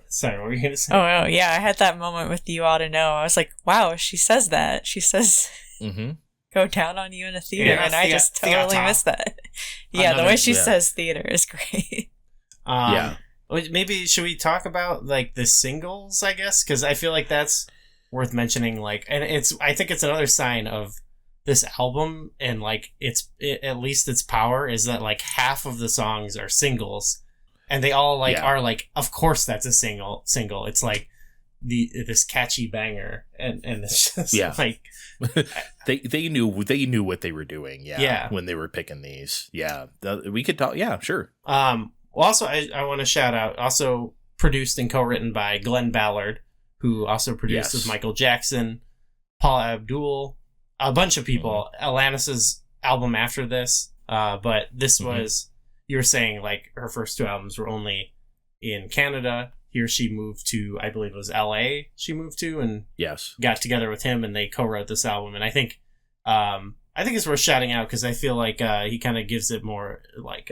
Sorry, what were you gonna say? Oh yeah, I had that moment with You Ought to Know. I was like, wow, she says that. She says go down on you in a theater, and I just totally missed that. Yeah, the way she says theater is great. Maybe should we talk about like the singles, I guess, because I feel like that's worth mentioning. Like, and I think it's another sign of this album, and like at least its power is that like half of the songs are singles, and they all like are like, of course that's a single. It's like this catchy banger, and it's just like they knew what they were doing. When they were picking these. We could talk. Sure. Also, I want to shout out, also produced and co-written by Glenn Ballard, who also produced with Michael Jackson, Paul Abdul, a bunch of people. Alanis's album after this, but this was, you were saying, like, her first two albums were only in Canada. Here she moved to, I believe it was LA she moved to, and got together with him, and they co-wrote this album. And I think it's worth shouting out, because I feel like he kind of gives it more, like,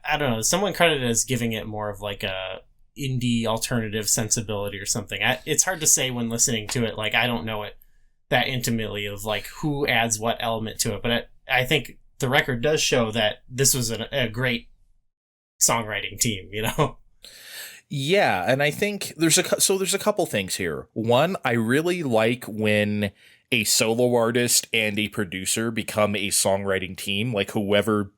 I don't know, someone credited as giving it more of like a indie alternative sensibility or something. It's hard to say when listening to it. Like, I don't know it that intimately of like who adds what element to it, but I think the record does show that this was a great songwriting team, you know? Yeah, and I think there's a couple things here. One, I really like when a solo artist and a producer become a songwriting team, like whoever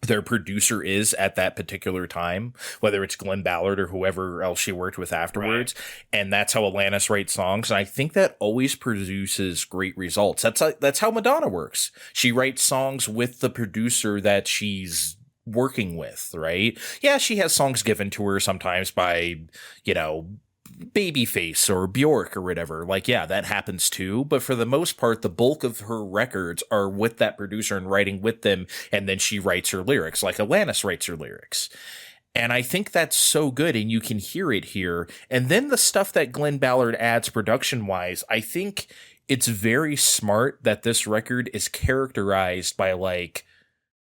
their producer is at that particular time, whether it's Glenn Ballard or whoever else she worked with afterwards. Right. And that's how Alanis writes songs. And I think that always produces great results. That's how Madonna works. She writes songs with the producer that she's working with, right? Yeah, she has songs given to her sometimes by, Babyface or Bjork or whatever. Like, yeah, that happens too. But for the most part, the bulk of her records are with that producer and writing with them. And then she writes her lyrics, like Alanis writes her lyrics. And I think that's so good. And you can hear it here. And then the stuff that Glenn Ballard adds production wise, I think it's very smart that this record is characterized by like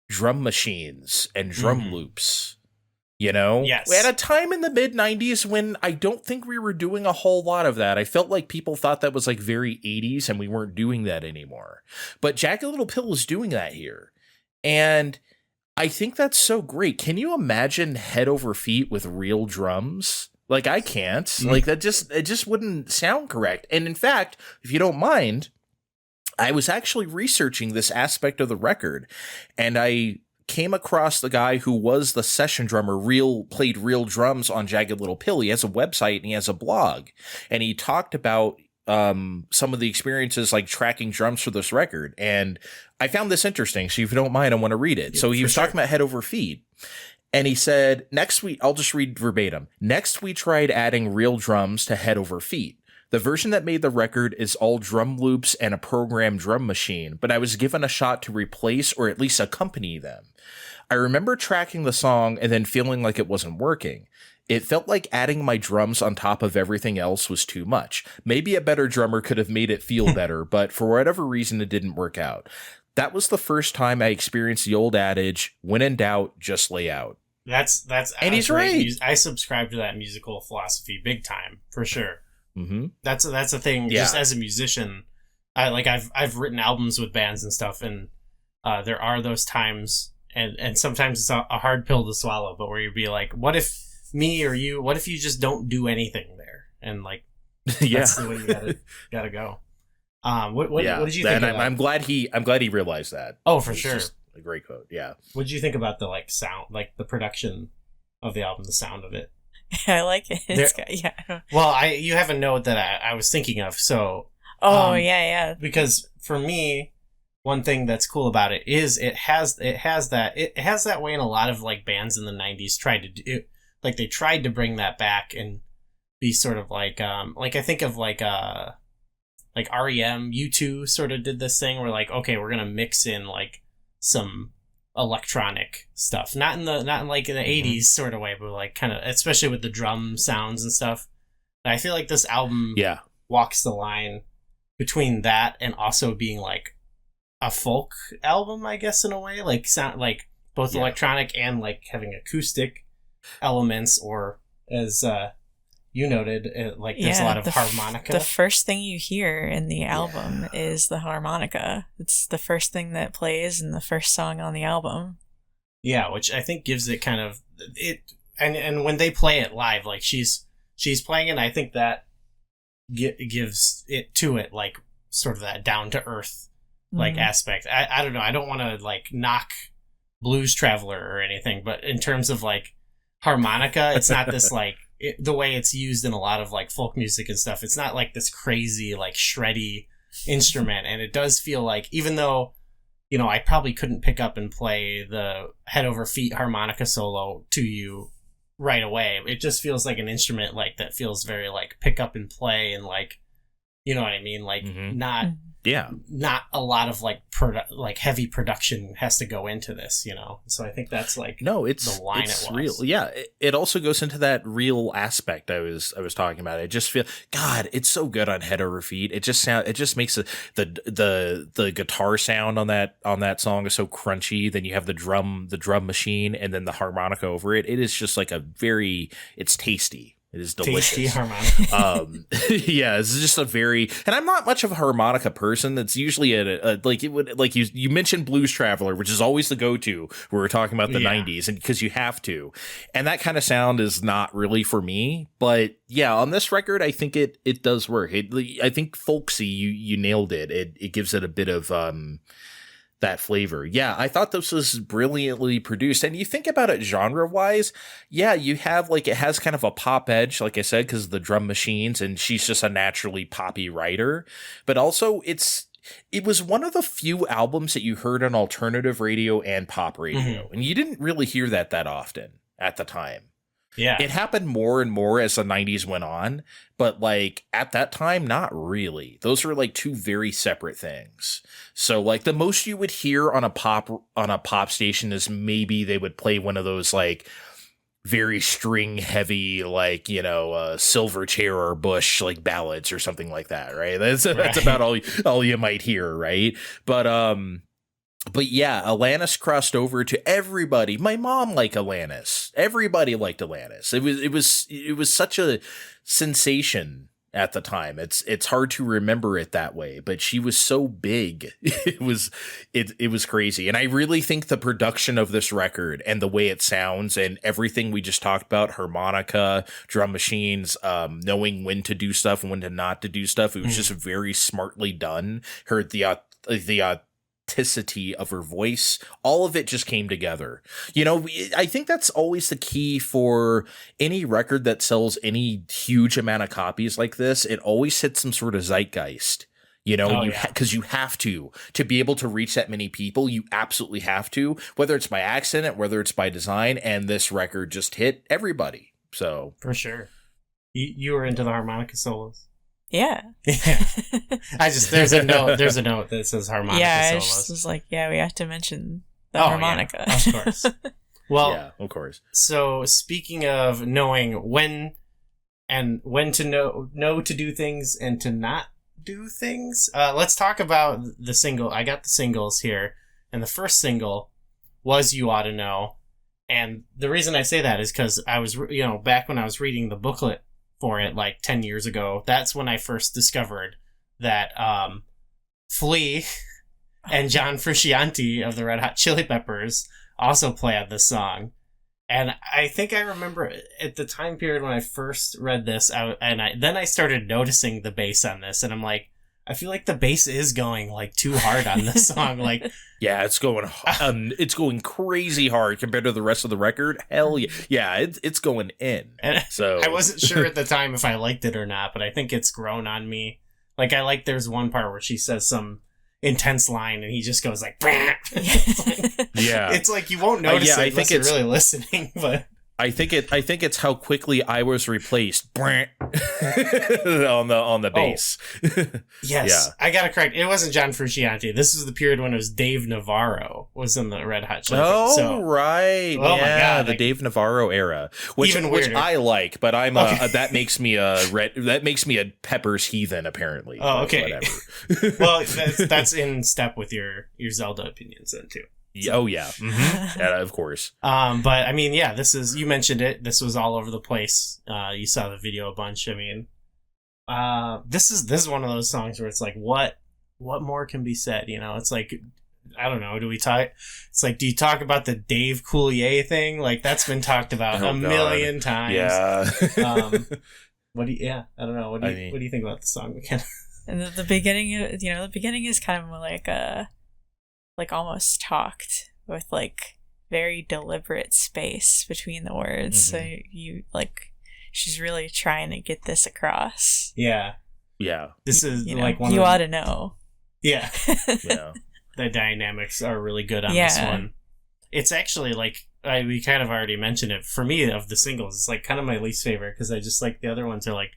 drum machines and drum loops. Yes. At a time in the mid-90s when I don't think we were doing a whole lot of that. I felt like people thought that was like very 80s, and we weren't doing that anymore. But Jagged Little Pill is doing that here. And I think that's so great. Can you imagine head over feet with real drums? Like, I can't. Like, it just wouldn't sound correct. And in fact, if you don't mind, I was actually researching this aspect of the record, and I came across the guy who was the session drummer, played real drums on Jagged Little Pill. He has a website and he has a blog, and he talked about some of the experiences like tracking drums for this record. And I found this interesting. So if you don't mind, I want to read it. So he was talking about head over feet, and he said, next week, I'll just read verbatim. Next, we tried adding real drums to head over feet. The version that made the record is all drum loops and a programmed drum machine, but I was given a shot to replace or at least accompany them. I remember tracking the song and then feeling like it wasn't working. It felt like adding my drums on top of everything else was too much. Maybe a better drummer could have made it feel better, but for whatever reason, it didn't work out. That was the first time I experienced the old adage, when in doubt, just lay out. That's and he's right. I subscribe to that musical philosophy big time, for sure. Mm-hmm. That's a thing. Yeah. Just as a musician, I've written albums with bands and stuff, and there are those times, and sometimes it's a hard pill to swallow. But where you'd be like, what if me or you? What if you just don't do anything there? And like, that's the way you gotta go. What did you think? And I'm glad he realized that. Oh, for sure. Just a great quote. Yeah. What did you think about the like sound, like the production of the album, the sound of it? I like it. Well, you have a note that I was thinking of. So. Yeah. Because for me, one thing that's cool about it is it has that way in a lot of like bands in the 90s tried to do. Like they tried to bring that back and be sort of like I think of like REM, U2 sort of did this thing where like, okay, we're gonna mix in like some electronic stuff, not in like in the 80s sort of way, but like kind of, especially with the drum sounds and stuff. And I feel like this album walks the line between that and also being like a folk album, I guess, in a way, like sound like both electronic and like having acoustic elements, or as you noted, like there's a lot of harmonica. The first thing you hear in the album is the harmonica. It's the first thing that plays and the first song on the album. Yeah, which I think gives it kind of it, and when they play it live, like she's playing it, I think that gives it to it like sort of that down to earth like aspect. I don't know. I don't want to like knock Blues Traveler or anything, but in terms of like harmonica, it's not this like the way it's used in a lot of like folk music and stuff. It's not like this crazy like shreddy instrument, and it does feel like, even though, you know, I probably couldn't pick up and play the head over feet harmonica solo to you right away, it just feels like an instrument like that feels very like pick up and play, and like, you know what I mean, like not a lot of like like heavy production has to go into this, you know. So I think that's like the line it was. Real. Yeah, it also goes into that real aspect I was talking about. I just feel, God, it's so good on head over feet. It just makes the guitar sound on that song is so crunchy. Then you have the drum machine, and then the harmonica over it. It is just like it's tasty. It is delicious. Tasty harmonica. Yeah, it's just and I'm not much of a harmonica person. That's usually you mentioned Blues Traveler, which is always the go-to when we're talking about the 90s, and because you have to. And that kind of sound is not really for me. But yeah, on this record, I think it does work. I think folksy, you nailed it. It gives it a bit of that flavor. Yeah, I thought this was brilliantly produced. And you think about it genre-wise, yeah, you have like, it has kind of a pop edge, like I said, because of the drum machines, and she's just a naturally poppy writer. But also it was one of the few albums that you heard on alternative radio and pop radio. And you didn't really hear that often at the time. Yeah. It happened more and more as the 90s went on, but like at that time, not really. Those were like two very separate things. So like the most you would hear on a pop station is maybe they would play one of those like very string heavy, like, you know, Silverchair or Bush like ballads or something like that, right? That's about all you might hear, right? But yeah, Alanis crossed over to everybody. My mom liked Alanis. Everybody liked Alanis. It was such a sensation at the time. It's hard to remember it that way, but she was so big. It was crazy. And I really think the production of this record and the way it sounds and everything we just talked about, harmonica, drum machines, knowing when to do stuff and when to not to do stuff, it was just very smartly done. The authenticity of her voice, all of it just came together. You know, I think that's always the key for any record that sells any huge amount of copies like this. It always hits some sort of zeitgeist. You know, because you have to be able to reach that many people. You absolutely have to, whether it's by accident, whether it's by design. And this record just hit everybody. So for sure, you were into the harmonica solos. Yeah. There's a note that says harmonica solos. Yeah, I just was like, we have to mention the harmonica. Yeah, of course. Well, yeah, of course. So speaking of knowing when to know to do things and to not do things, let's talk about the single. I got the singles here, and the first single was "You Ought to Know," and the reason I say that is because I was, back when I was reading the booklet for it like 10 years ago, that's when I first discovered that Flea and John Frusciante of the Red Hot Chili Peppers also play on this song. And I think I remember at the time period when I first read this, then I started noticing the bass on this, and I'm like, I feel like the bass is going like too hard on this song. Like, yeah, it's going crazy hard compared to the rest of the record. Hell yeah, it's going in. And so I wasn't sure at the time if I liked it or not, but I think it's grown on me. Like, there's one part where she says some intense line, and he just goes like, it's like you won't notice it unless you're really listening, but. I think it's how quickly I was replaced on the bass. Yes, yeah. I gotta correct. It wasn't John Frusciante. This is the period when it was Dave Navarro was in the Red Hot Chili Peppers. Right. Oh my God, the Dave Navarro era, which I like, but I'm that makes me a Peppers heathen apparently. Oh, okay. Whatever. Well, that's in step with your Zelda opinions then too. Oh yeah, yeah, of course. But I mean, yeah, you mentioned it. This was all over the place. You saw the video a bunch. I mean, this is one of those songs where it's like, what more can be said? You know, it's like, I don't know. Do we talk? It's like, do you talk about the Dave Coulier thing? Like, that's been talked about a million times. Yeah. I don't know. What do you think about the song, McKenna? And the beginning, the beginning is kind of like almost talked with like very deliberate space between the words. So she's really trying to get this across. Yeah. Yeah. This is like one. You ought to know. Yeah. Yeah. The dynamics are really good on this one. It's actually like we kind of already mentioned it. For me, of the singles, it's like kind of my least favorite because I just like the other ones are like,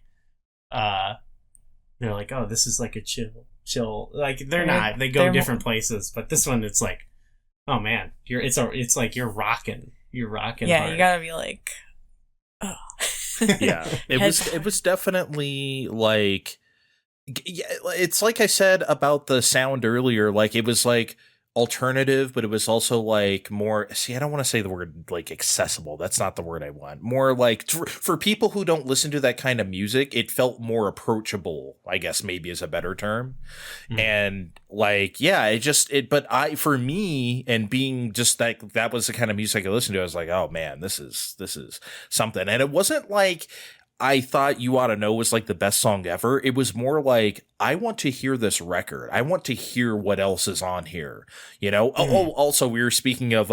they're like, oh, this is like a chill. Like they're not. They go different places, but this one, it's like, oh man, it's like you're rocking. You're rocking. Yeah, hard. you gotta be like, oh. Yeah, it was definitely like. Yeah, it's like I said about the sound earlier, like it was like alternative, but it was also like more, I don't want to say the word like accessible. That's not the word I want. More like for people who don't listen to that kind of music, it felt more approachable, I guess maybe is a better term. And like, yeah, for me, and being just that was the kind of music I listened to, I was like, oh man, this is something. And it wasn't like I thought You Ought to Know was like the best song ever. It was more like, I want to hear this record. I want to hear what else is on here. You know? Oh, also we were speaking of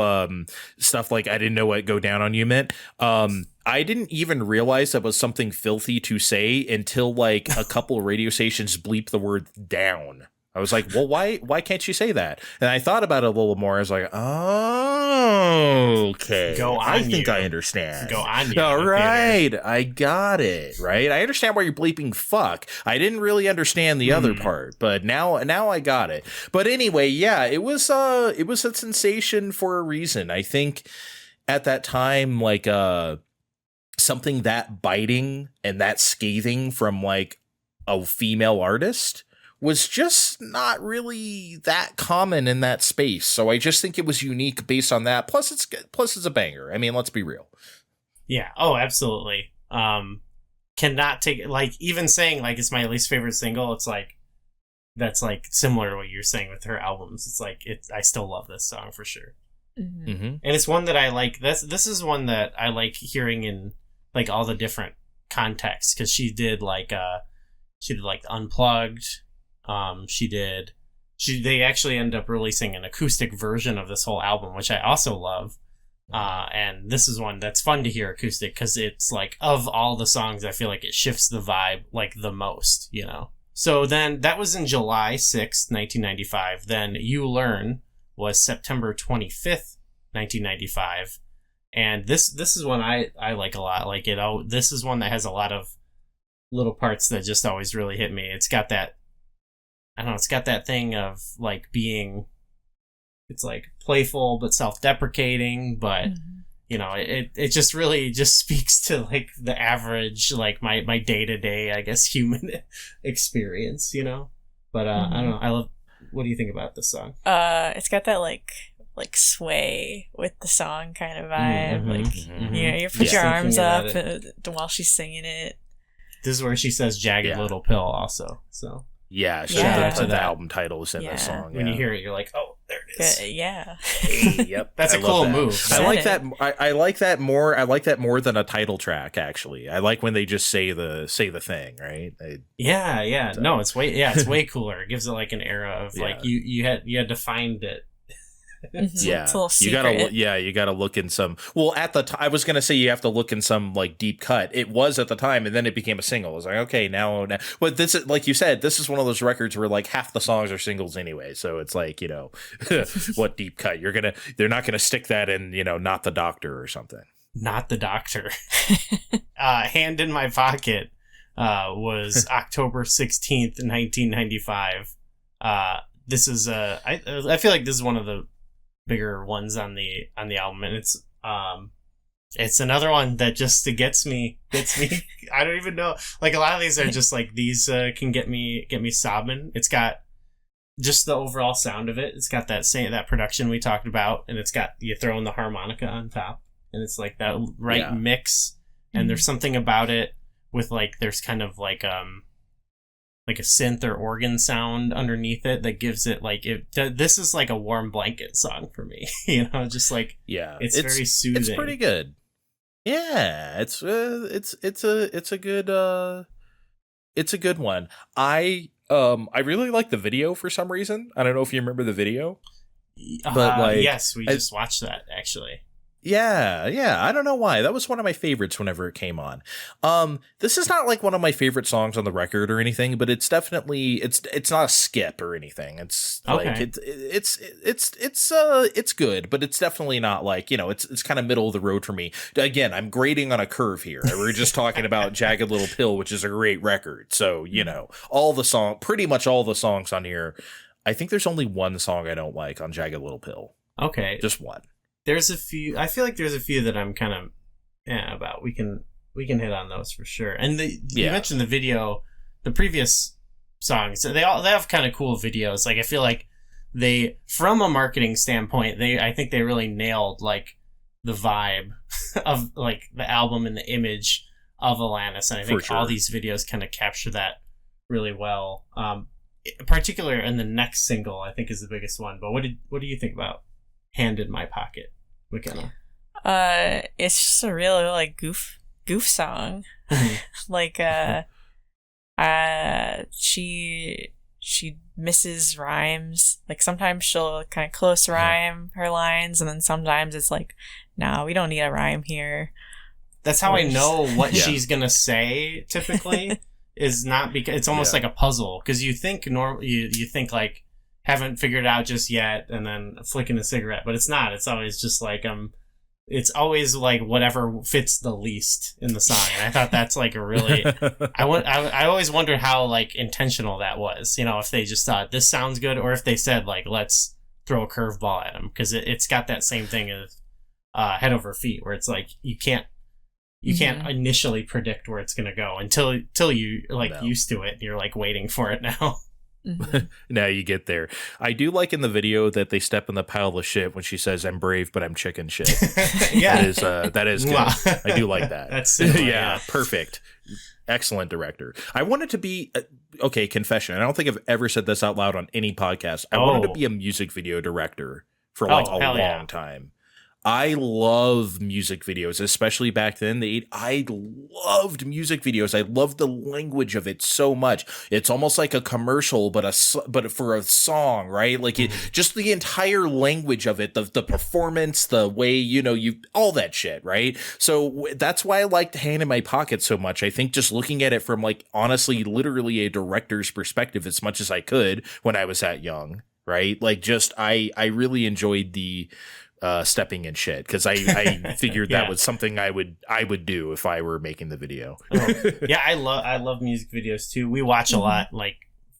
stuff like I didn't know what Go Down on You meant. I didn't even realize that was something filthy to say until like a couple of radio stations bleep the word down. I was like, well, why can't you say that? And I thought about it a little more. I was like, oh, okay. I think I understand. Go on you. All right. I got it. Right. I understand why you're bleeping fuck. I didn't really understand the other part, but now I got it. But anyway, yeah, it was a sensation for a reason. I think at that time, like, something that biting and that scathing from like a female artist was just not really that common in that space. So I just think it was unique based on that. Plus it's a banger. I mean, let's be real. Yeah. Oh, absolutely. Cannot take, like, even saying like it's my least favorite single, it's like, that's like similar to what you're saying with her albums. It's like, I still love this song for sure. And it's one that I like. This is one that I like hearing in like all the different contexts, because she did like Unplugged. They actually ended up releasing an acoustic version of this whole album, which I also love. And this is one that's fun to hear acoustic, because it's like, of all the songs, I feel like it shifts the vibe like the most, you know? So then that was in July 6th, 1995. Then You Learn was September 25th, 1995. And this is one I like a lot. Like this is one that has a lot of little parts that just always really hit me. It's got that, I don't know, it's got that thing of like being, it's like playful but self-deprecating, but you know, it just really just speaks to like the average, like my day-to-day, I guess, human experience, you know? But I don't know, I love, what do you think about this song? It's got that like sway with the song kind of vibe. You know, you put your arms up while she's singing it. This is where she says Jagged Little Pill also, so. Yeah, she put the album titles in the song. When you hear it, you're like, "Oh, there it is." Yeah. Hey, yep. That's a cool move. I like that. I like that more. I like that more than a title track. Actually, I like when they just say the thing, right? Yeah. So. No, it's way cooler. It gives it like an era of like you had to find it. Yeah, it's a little secret. You gotta look in some. Well, at the time, I was gonna say you have to look in some like deep cut. It was at the time, and then it became a single. I was like, okay, now. But this is, like you said, this is one of those records where like half the songs are singles anyway. So it's like, you know, what deep cut they're not gonna stick that in, you know, Not the Doctor or something. Not the Doctor. Hand in My Pocket was October 16th, 1995. This is I feel like this is one of the bigger ones on the album, and it's another one that just gets me. I don't even know, like a lot of these are just like these can get me sobbing. It's got just the overall sound of it. It's got that production we talked about, and it's got you throw in the harmonica on top, and it's like that mix. And there's something about it with like there's kind of like a synth or organ sound underneath it that gives it like this is like a warm blanket song for me. Just like it's very soothing. It's pretty good. Yeah, it's a good one. I really like the video for some reason. I don't know if you remember the video, but yes, we just watched that actually. Yeah. I don't know why. That was one of my favorites whenever it came on. This is not like one of my favorite songs on the record or anything, but it's definitely it's not a skip or anything. It's like it's good, but it's definitely not like, it's kind of middle of the road for me. Again, I'm grading on a curve here. We're just talking about Jagged Little Pill, which is a great record. So, pretty much all the songs on here. I think there's only one song I don't like on Jagged Little Pill. Okay. Just one. There's a few. I feel like there's a few that I'm kind of about. We can hit on those for sure. And you mentioned the video, the previous songs. They have kind of cool videos. Like I feel like they, from a marketing standpoint, I think they really nailed like the vibe of like the album and the image of Alanis. And I think all these videos kind of capture that really well. In particular, in the next single, I think is the biggest one. But what do you think about Hand in My Pocket, McKenna? It's just a really like goof song. Like she misses rhymes. Like sometimes she'll kind of close rhyme her lines, and then sometimes it's like, no, we don't need a rhyme here. That's how I know what she's gonna say typically. Is not because it's almost like a puzzle, because you think you think like haven't figured it out just yet, and then flicking a cigarette, but it's not. It's always just like it's always like whatever fits the least in the song. And I thought that's like a really I always wonder how like intentional that was. If they just thought this sounds good, or if they said like let's throw a curveball at them, because it's got that same thing as Head Over Feet, where it's like you can't initially predict where it's gonna go until you used to it and you're like waiting for it now. Now you get there. I do like in the video that they step in the pile of shit when she says, "I'm brave, but I'm chicken shit." Yeah, that is good. I do like that. That's simple, yeah, perfect. Excellent director. I wanted to be confession. I don't think I've ever said this out loud on any podcast. I wanted to be a music video director for like a long time. I love music videos, especially back then. I loved music videos. I loved the language of it so much. It's almost like a commercial, but for a song, right? Like just the entire language of it, the performance, the way you all that shit, right? So that's why I liked Hand in My Pocket so much. I think just looking at it from like honestly, literally a director's perspective, as much as I could when I was that young, right? Like just I really enjoyed the stepping in shit, because I figured that was something I would do if I were making the video. Yeah, I love music videos too. We watch a lot, like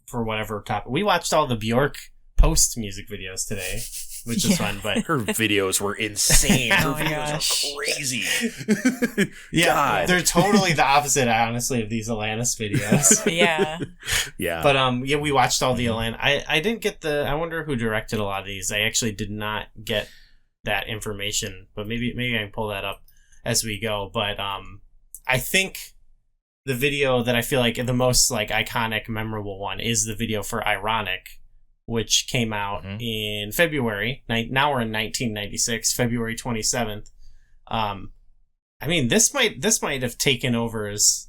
for whatever topic. We watched all the Bjork post music videos today, which is fun. But her videos were insane. Her videos are crazy. Yeah, they're totally the opposite, honestly, of these Alanis videos. Yeah. But we watched all the Alanis. I didn't get I wonder who directed a lot of these. I actually did not get that information, but maybe I can pull that up as we go. But I think the video that I feel like the most like iconic, memorable one is the video for Ironic, which came out in February. Now we're in 1996, February 27th. I mean, this might have taken over as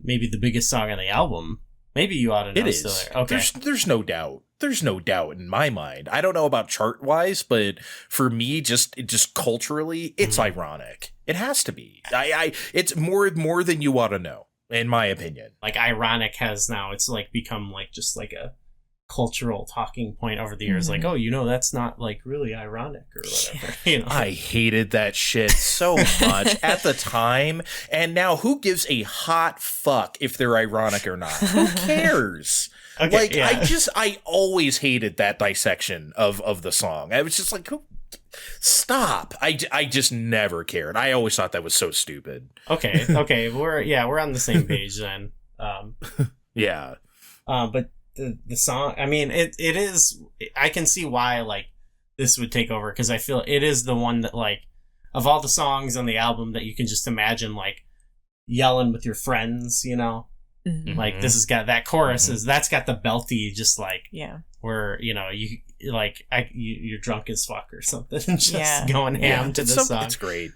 maybe the biggest song on the album. Maybe you ought to know. It is. Still there. Okay. There's no doubt. There's no doubt in my mind. I don't know about chart wise, but for me, just culturally, it's ironic. It has to be. It's more than you ought to know, in my opinion. Like Ironic has now, it's like become like just like a cultural talking point over the years. Like, that's not like really ironic or whatever. I hated that shit so much at the time, and now who gives a hot fuck if they're ironic or not? Who cares? Okay, I always hated that dissection of the song. I was just like, stop. I just never cared. I always thought that was so stupid. Okay. We're on the same page then. Yeah. But the song. I mean, it is. I can see why like this would take over because I feel it is the one that like of all the songs on the album that you can just imagine like yelling with your friends. You know, like this has got that chorus is that's got the belty just like where you know you like you're drunk as fuck or something and just going ham to this song. It's great,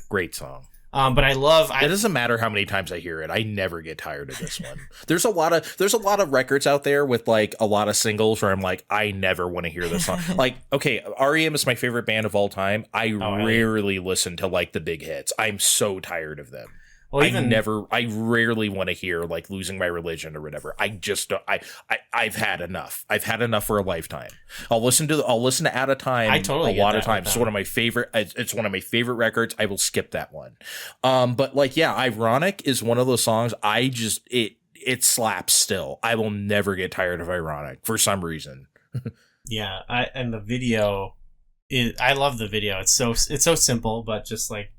great song. But I love. It doesn't matter how many times I hear it. I never get tired of this one. There's a lot of records out there with like a lot of singles where I'm like, I never want to hear this song. Like, okay, REM is my favorite band of all time. I rarely listen to like the big hits. I'm so tired of them. Well, I rarely want to hear like Losing My Religion or whatever. I just don't. I've had enough. I've had enough for a lifetime. I'll listen to At a Time. I totally a lot of times. It's one of my favorite. It's one of my favorite records. I will skip that one. But like, yeah, Ironic is one of those songs. It slaps still. I will never get tired of Ironic for some reason. Yeah, and the video I love the video. It's so simple, but just like.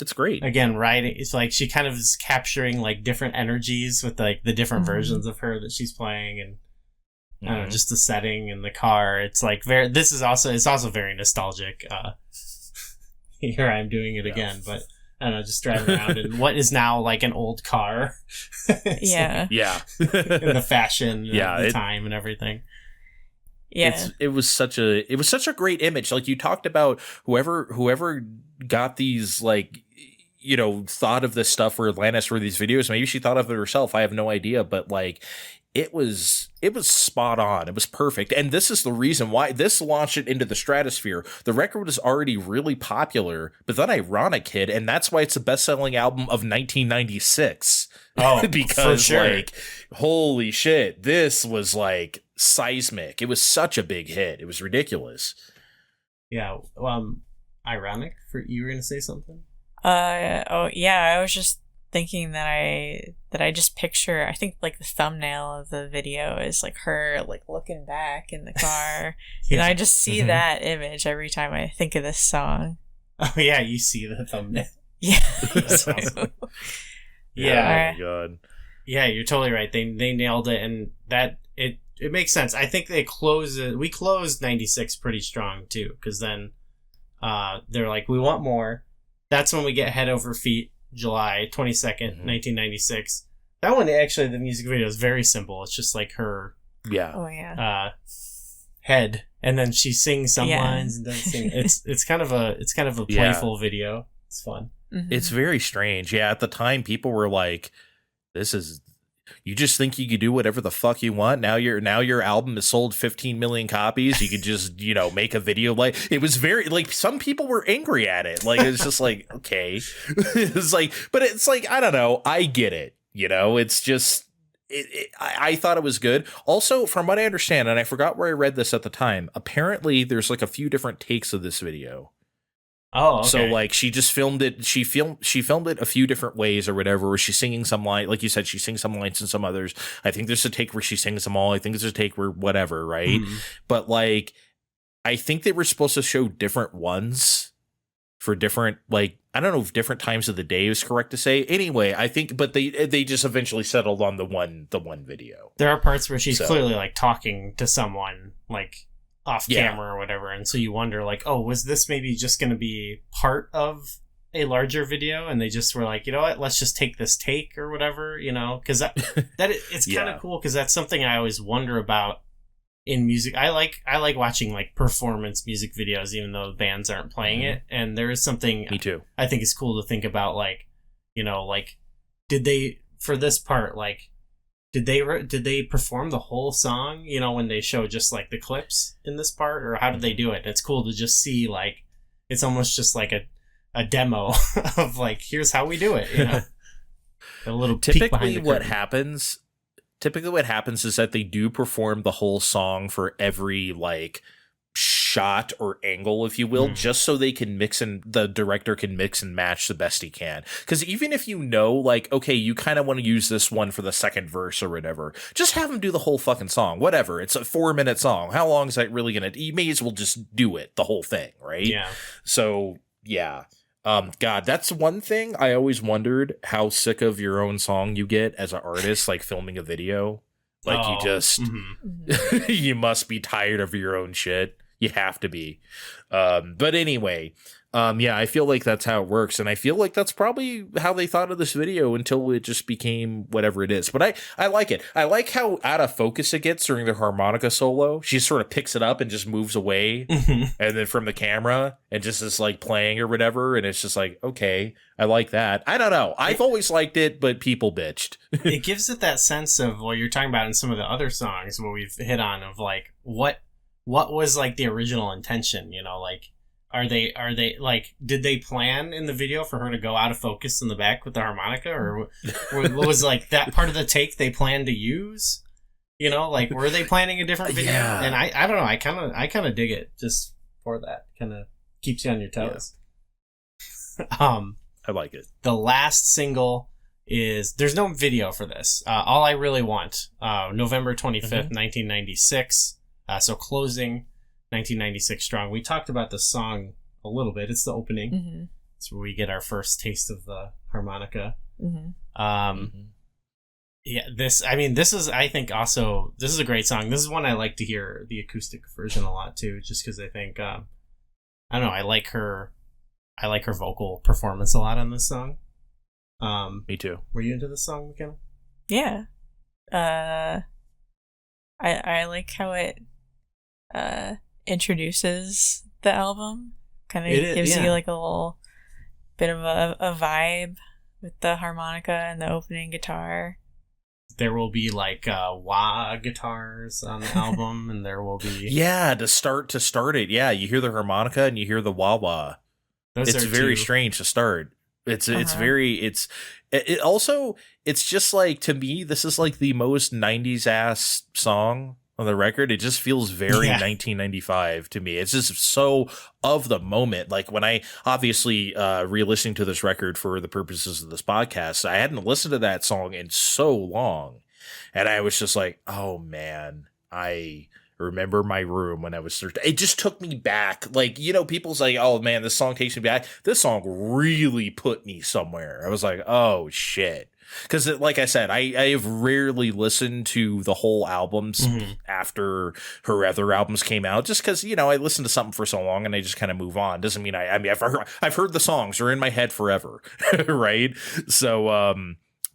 It's great. Again, writing. It's like she kind of is capturing like different energies with like the different versions of her that she's playing, and I don't know, just the setting and the car. It's like very. It's also very nostalgic. Here I'm doing it again, but I don't know, just driving around in what is now like an old car. Yeah, in the fashion, the time, and everything. Yeah, it was such a great image. Like you talked about, whoever got these like, you know, thought of this stuff for Alanis for these videos. Maybe she thought of it herself. I have no idea, but like it was spot on. It was perfect. And this is the reason why this launched it into the stratosphere. The record was already really popular, but then Ironic hit, and that's why it's the best-selling album of 1996. Oh, because for sure. Like, holy shit, this was like seismic. It was such a big hit. It was ridiculous. Yeah. Ironic you were gonna say something? I was just thinking that I just picture, I think like the thumbnail of the video is like her like looking back in the car. And I just see that image every time I think of this song. Oh yeah, you see the thumbnail. Yeah. That's awesome. Yeah. Oh my god. Yeah, you're totally right. They nailed it, and that it makes sense. I think we closed 96 pretty strong too, because then they're like, we want more. That's when we get Head Over Feet, July 22nd, 1996. That one, actually, the music video is very simple. It's just like her head, and then she sings some lines and doesn't sing. It's kind of a playful video. It's fun. It's very strange. Yeah, at the time people were like, this is, you just think you could do whatever the fuck you want. Now your album has sold 15 million copies. You could just, you know, make a video. Like, it was very, like, some people were angry at it. Like, it's just like, okay. It's like, but it's like, I don't know. I get it. You know, it's just, I thought it was good. Also, from what I understand, and I forgot where I read this at the time, apparently there's like a few different takes of this video. Oh, okay. So like she just filmed it. She filmed it a few different ways or whatever. Where she's singing some line, like you said, she sings some lines and some others. I think there's a take where she sings them all. I think there's a take where whatever, right? Mm-hmm. But like, I think they were supposed to show different ones for different, like, I don't know if different times of the day is correct to say. Anyway, I think, but they just eventually settled on the one video. There are parts where she's clearly like talking to someone like off camera or whatever, and so you wonder like, oh, was this maybe just going to be part of a larger video, and they just were like, you know what, let's just take this take or whatever, you know, because it's kind of cool, because that's something I always wonder about in music. I like watching like performance music videos, even though the bands aren't playing it, and there is something me too I think is cool to think about, like, you know, like, did they, for this part, like, Did they perform the whole song, you know, when they show just like the clips in this part, or how did they do it? It's cool to just see, like, it's almost just like a demo of like, here's how we do it, you know. A little typically what happens is that they do perform the whole song for every like shot or angle, if you will, just so they can the director can mix and match the best he can. Because even if you know, like, okay, you kind of want to use this one for the second verse or whatever, just have them do the whole fucking song. Whatever. It's a 4-minute song. How long is that really gonna? You may as well just do it, the whole thing, right? Yeah. So yeah. God, that's one thing I always wondered, how sick of your own song you get as an artist, like filming a video. Like you just, Mm-hmm. you must be tired of your own shit. You have to be. But anyway, yeah, I feel like that's how it works. And I feel like that's probably how they thought of this video until it just became whatever it is. But I like it. I like how out of focus it gets during the harmonica solo. She sort of picks it up and just moves away. And then from the camera and just is like playing or whatever. And it's just like, okay, I like that. I don't know. I've always liked it, but people bitched. It gives it that sense of what you're talking about in some of the other songs where we've hit on of like, what was like the original intention, you know, like, Are they like, did they plan in the video for her to go out of focus in the back with the harmonica, or was like that part of the take they planned to use? You know, like, were they planning a different video? Yeah. And I don't know. I kind of dig it just for that. Kind of keeps you on your toes. Yeah. I like it. The last single is, there's no video for this. All I Really Want, November 25th, 1996. So closing 1996 strong. We talked about the song a little bit. It's the opening. Mm-hmm. It's where we get our first taste of the harmonica. Mm-hmm. Yeah, this is, I think also, this is a great song. This is one I like to hear the acoustic version a lot too, just because I think, I don't know, I like her vocal performance a lot on this song. Me too. Were you into this song, McKenna? Yeah. I like how it introduces the album. Kind of gives you like a little bit of a vibe with the harmonica and the opening guitar. There will be like wah guitars on the album, and there will be to start it. Yeah, you hear the harmonica and you hear the wah wah. It's very strange to start. It's also, it's just like, to me, this is like the most 90s ass song on the record. It just feels very 1995 to me. It's just so of the moment. Like, when I obviously re-listening to this record for the purposes of this podcast, I hadn't listened to that song in so long, and I was just like, oh man, I remember my room when I was 13. It just took me back. Like, you know, people's like, oh man, this song takes me back. This song really put me somewhere. I was like, oh shit. Because, like I said, I have rarely listened to the whole albums after her other albums came out, just because, you know, I listened to something for so long and I just kind of move on. Doesn't mean I've heard the songs. They're in my head forever, right? So,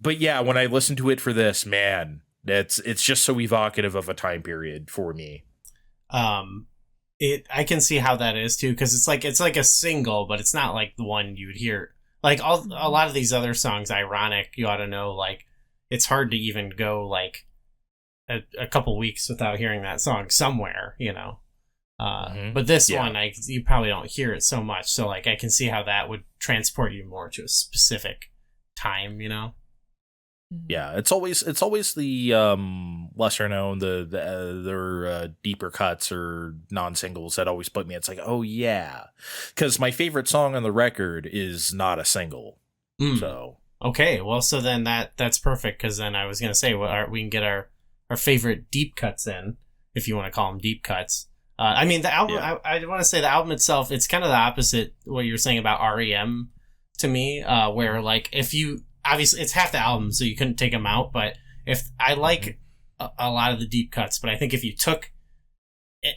but yeah, when I listen to it for this, man, it's just so evocative of a time period for me. I can see how that is too, because it's like a single, but it's not like the one you would hear. Like, a lot of these other songs, Ironic, You Ought to Know, like, it's hard to even go, like, a couple weeks without hearing that song somewhere, you know? But this one, you probably don't hear it so much, so, like, I can see how that would transport you more to a specific time, you know? Yeah, it's always the lesser known, their deeper cuts or non-singles that always put me. It's like, oh yeah, because my favorite song on the record is not a single. So okay, well, so then that's perfect, because then I was gonna say, we can get our favorite deep cuts in, if you want to call them deep cuts. I mean, the album. Yeah. I want to say the album itself. It's kind of the opposite what you were saying about REM to me, where like if you. Obviously, it's half the album, so you couldn't take them out. But if I like a lot of the deep cuts, but I think if you took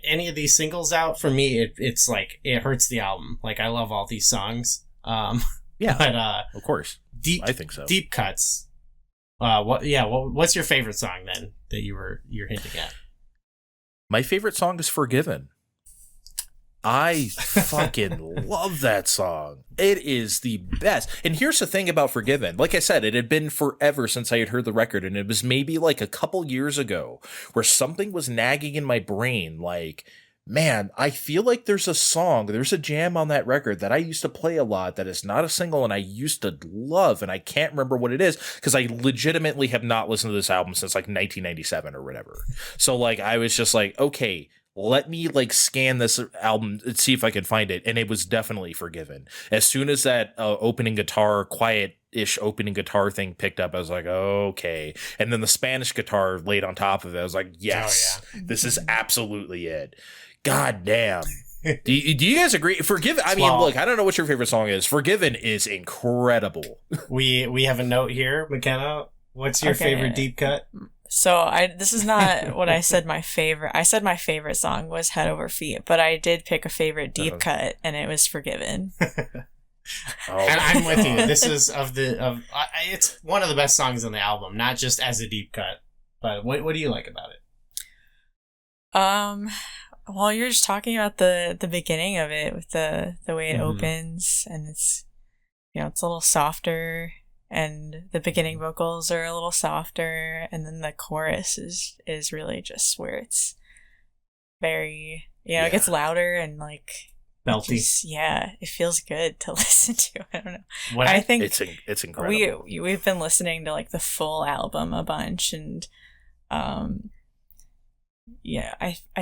any of these singles out, for me, it's like it hurts the album. Like, I love all these songs. But of course, I think so. Deep cuts. What's your favorite song then that you're hinting at? My favorite song is Forgiven. I fucking love that song. It is the best. And here's the thing about Forgiven. Like I said, it had been forever since I had heard the record, and it was maybe like a couple years ago where something was nagging in my brain. Like, man, I feel like there's a jam on that record that I used to play a lot that is not a single and I used to love, and I can't remember what it is because I legitimately have not listened to this album since like 1997 or whatever. So like, I was just like, okay, let me like scan this album and see if I can find it. And it was definitely Forgiven. As soon as that opening guitar, quiet-ish opening guitar thing picked up, I was like, okay. And then the Spanish guitar laid on top of it. I was like, yes, this is absolutely it. God damn. Do you guys agree? Forgiven. I mean, look, I don't know what your favorite song is. Forgiven is incredible. We have a note here, McKenna. What's your favorite deep cut? So this is not what I said my favorite. I said my favorite song was Head Over Feet, but I did pick a favorite deep cut, and it was Forgiven. And I'm with you. This is it's one of the best songs on the album, not just as a deep cut. But what do you like about it? Well, you're just talking about the beginning of it with the way it opens, and it's it's a little softer, and the beginning vocals are a little softer, and then the chorus is really just where it's very it gets louder and like belty. It feels good to listen to. I don't know. I think it's incredible. We've been listening to like the full album a bunch, and I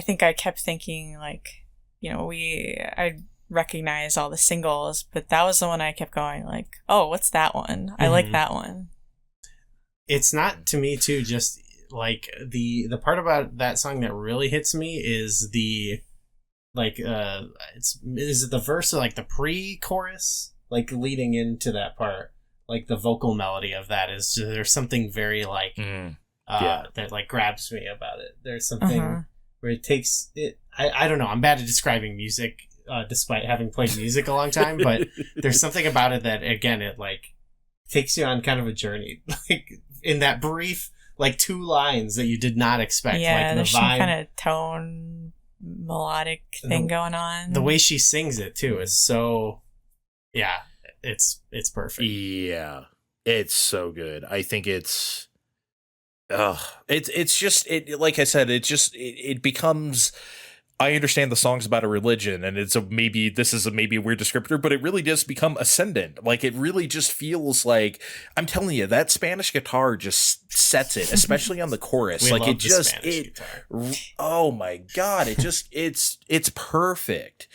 think I kept thinking like, I recognize all the singles, but that was the one I kept going like, oh, what's that one? I like that one. It's not, to me too, just like the part about that song that really hits me is the like is it the verse or like the pre-chorus, like leading into that part, like the vocal melody of that is just, there's something very like that like grabs me about it. There's something where it takes it. I don't know. I'm bad at describing music, despite having played music a long time. But there's something about it that again, it like takes you on kind of a journey, like in that brief like 2 lines that you did not expect. Yeah, like there's the vibe, some kind of tone melodic thing going on. The way she sings it too is so. Yeah, it's perfect. Yeah, it's so good. I think it's. It's just like I said, it becomes. I understand the song's about a religion, and this is a weird descriptor, but it really does become ascendant. Like it really just feels like, I'm telling you, that Spanish guitar just sets it, especially on the chorus. Like it just oh my God, it's perfect.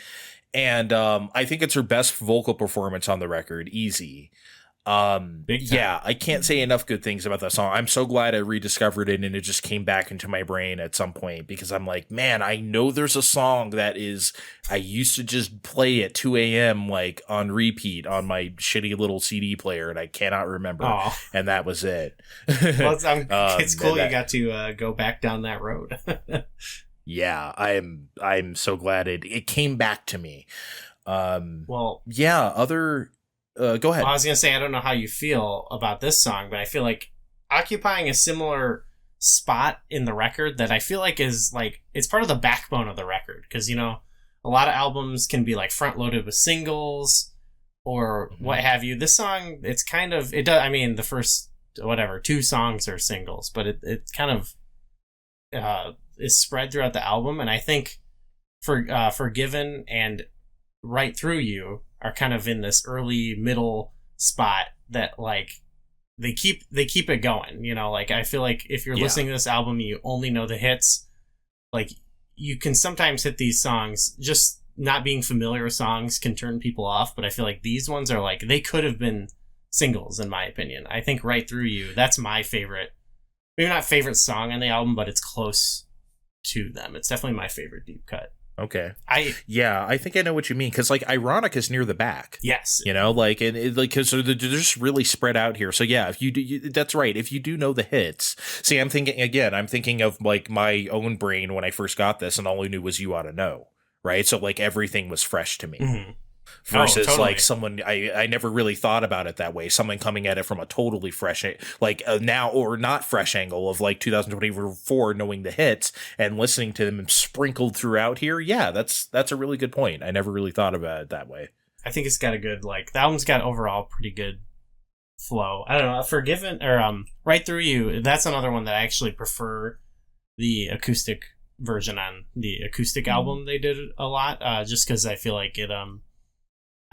And I think it's her best vocal performance on the record, easy. I can't say enough good things about that song. I'm so glad I rediscovered it and it just came back into my brain at some point, because I'm like, man, I know there's a song that I used to just play at 2 a.m. like on repeat on my shitty little CD player, and I cannot remember. Aww. And that was it. Well, it's cool you got to go back down that road. Yeah, I'm so glad it came back to me. Go ahead. Well, I was going to say, I don't know how you feel about this song, but I feel like occupying a similar spot in the record that I feel like is like, it's part of the backbone of the record. Because, a lot of albums can be like front loaded with singles or what have you. This song, it's kind of, it does, I mean, the first, 2 songs are singles, but it kind of is spread throughout the album. And I think Forgiven and Right Through You are kind of in this early middle spot that like they keep it going, like I feel like if you're listening to this album, you only know the hits, like you can sometimes hit these songs, just not being familiar with songs can turn people off, but I feel like these ones are like, they could have been singles in my opinion. I think Right Through You, that's my favorite, maybe not favorite song on the album, but it's close to them. It's definitely my favorite deep cut. Okay. I think I know what you mean, because like Ironic is near the back. Yes. Because they're just really spread out here. So yeah, if you do, that's right. If you do know the hits, see, I'm thinking of like my own brain when I first got this, and all I knew was You Ought to Know, right? So like everything was fresh to me. Mm-hmm. Versus like someone, I never really thought about it that way. Someone coming at it from a totally fresh, like now or not fresh angle of like 2024, knowing the hits and listening to them sprinkled throughout here. Yeah, that's a really good point. I never really thought about it that way. I think it's got a good, like, the album's got overall pretty good flow. I don't know, Forgiven or Right Through You, that's another one that I actually prefer the acoustic version on the acoustic album. They did a lot, just because I feel like it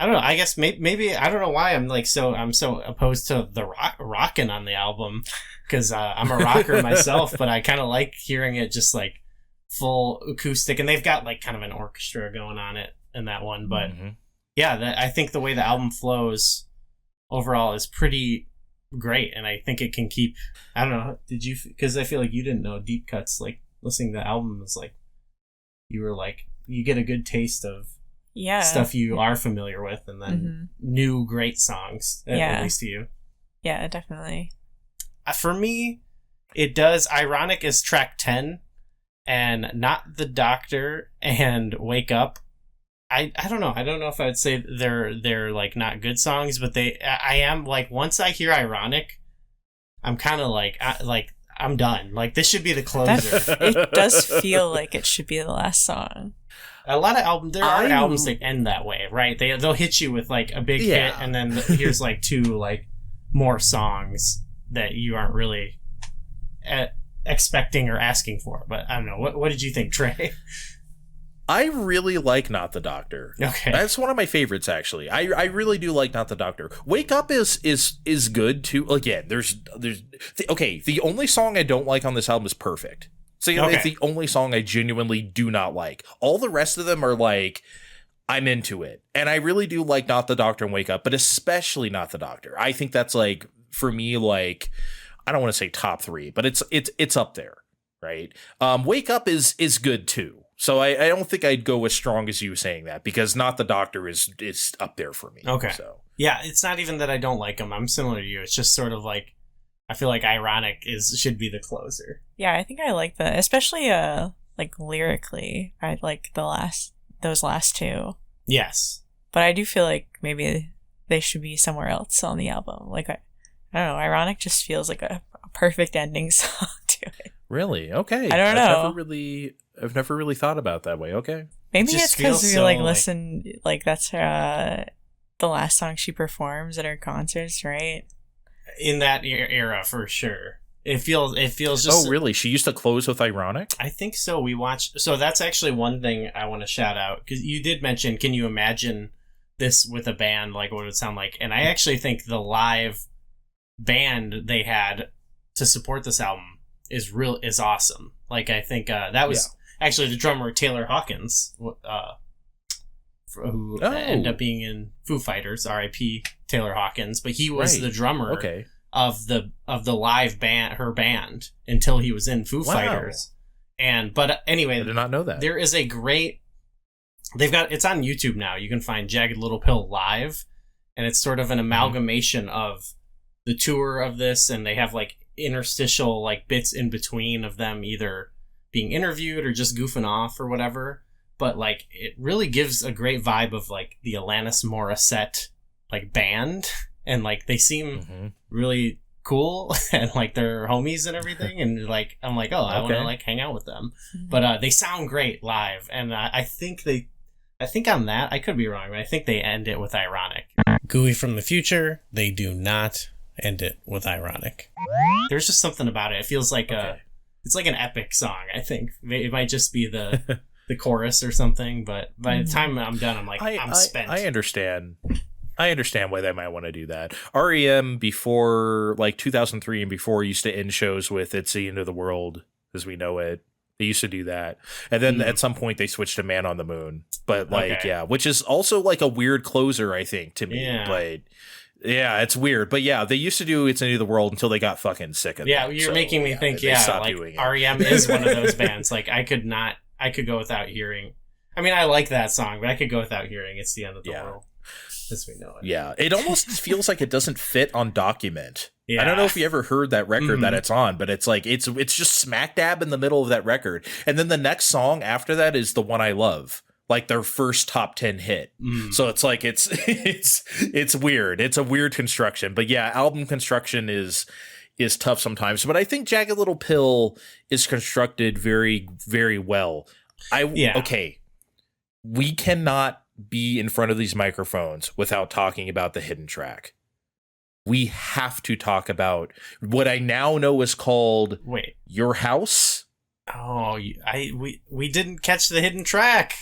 I don't know. I guess maybe I don't know why I'm so opposed to the rocking on the album, because I'm a rocker myself, but I kind of like hearing it just like full acoustic, and they've got like kind of an orchestra going on it in that one. But I think the way the album flows overall is pretty great, and I think it can keep. I don't know. Did you? Because I feel like you didn't know deep cuts. Like listening to the album is like you were like you get a good taste of. Stuff you are familiar with, and then new great songs, at least to you. Yeah, definitely. For me, It does. Ironic is track 10, and Not the Doctor and Wake Up. I don't know. I don't know if I would say they're like not good songs, but I am like, once I hear Ironic, I'm kind of like I'm done. Like, this should be the closer. It does feel like it should be the last song. A lot of albums, there are albums that end that way, right? They'll hit you with like a big hit, and then here's like 2 like more songs that you aren't really expecting or asking for. But I don't know. What did you think, Trey? I really like Not the Doctor. Okay. That's one of my favorites, actually. I really do like Not the Doctor. Wake Up is good too. Again, the only song I don't like on this album is Perfect. So it's the only song I genuinely do not like. All the rest of them are like, I'm into it. And I really do like Not the Doctor and Wake Up, but especially Not the Doctor. I think that's like, for me, like, I don't want to say top 3, but it's up there, right? Wake Up is good too. So I don't think I'd go as strong as you saying that, because Not the Doctor is up there for me. Okay. So yeah, it's not even that I don't like them. I'm similar to you. It's just sort of like, I feel like Ironic should be the closer. Yeah, I think I like that, especially like lyrically. I like those last 2. Yes. But I do feel like maybe they should be somewhere else on the album. Like, I don't know, Ironic just feels like a perfect ending song to it. Really? Okay. I don't know. I've never really thought about it that way. Okay. Maybe It it's because we so, listen, like that's the last song she performs at her concerts, right? In that era, for sure. It feels just... Oh, really? She used to close with Ironic? I think so. We watched... So that's actually one thing I want to shout out, because you did mention, can you imagine this with a band, like what it would sound like? And I actually think the live band they had to support this album is awesome. Like, I think that was actually the drummer Taylor Hawkins, who ended up being in Foo Fighters, R.I.P. Taylor Hawkins, but he was the drummer of the live band, her band, until he was in Foo Fighters. But anyway, I did not know that. There is a great... It's on YouTube now. You can find Jagged Little Pill live, and it's sort of an amalgamation of the tour of this, and they have like interstitial like bits in between of them either being interviewed or just goofing off or whatever. But like, it really gives a great vibe of like the Alanis Morrissette like band, and like they seem really cool and like they're homies and everything, and like I'm like, oh, I want to like hang out with them. But they sound great live, and I think on that, I could be wrong, but I think they end it with Ironic. Gooey from the future, they do not end it with Ironic. There's just something about it. It feels like it's like an epic song. I think it might just be the chorus or something, but by the time I'm done, I'm like, I'm spent. I understand why they might want to do that. REM before like 2003 and before used to end shows with "It's the End of the World as We Know It." They used to do that, and then at some point they switched to "Man on the Moon." But like, which is also like a weird closer, I think, to me. Yeah. But yeah, it's weird. But yeah, they used to do "It's the End of the World" until they got fucking sick of it. Yeah, you're making me think. Like REM is one of those bands. Like I could go without hearing. I mean, I like that song, but I could go without hearing "It's the End of the World" as we know it. Yeah, it almost feels like it doesn't fit on Document. Yeah. I don't know if you ever heard that record that it's on, but it's like it's just smack dab in the middle of that record, and then the next song after that is the one I love, like their first top 10 hit. So it's like it's weird. It's a weird construction, but yeah, album construction is tough sometimes. But I think Jagged Little Pill is constructed very, very well. Okay, we cannot be in front of these microphones without talking about the hidden track. We have to talk about what I now know is called Your House. Oh, we didn't catch the hidden track.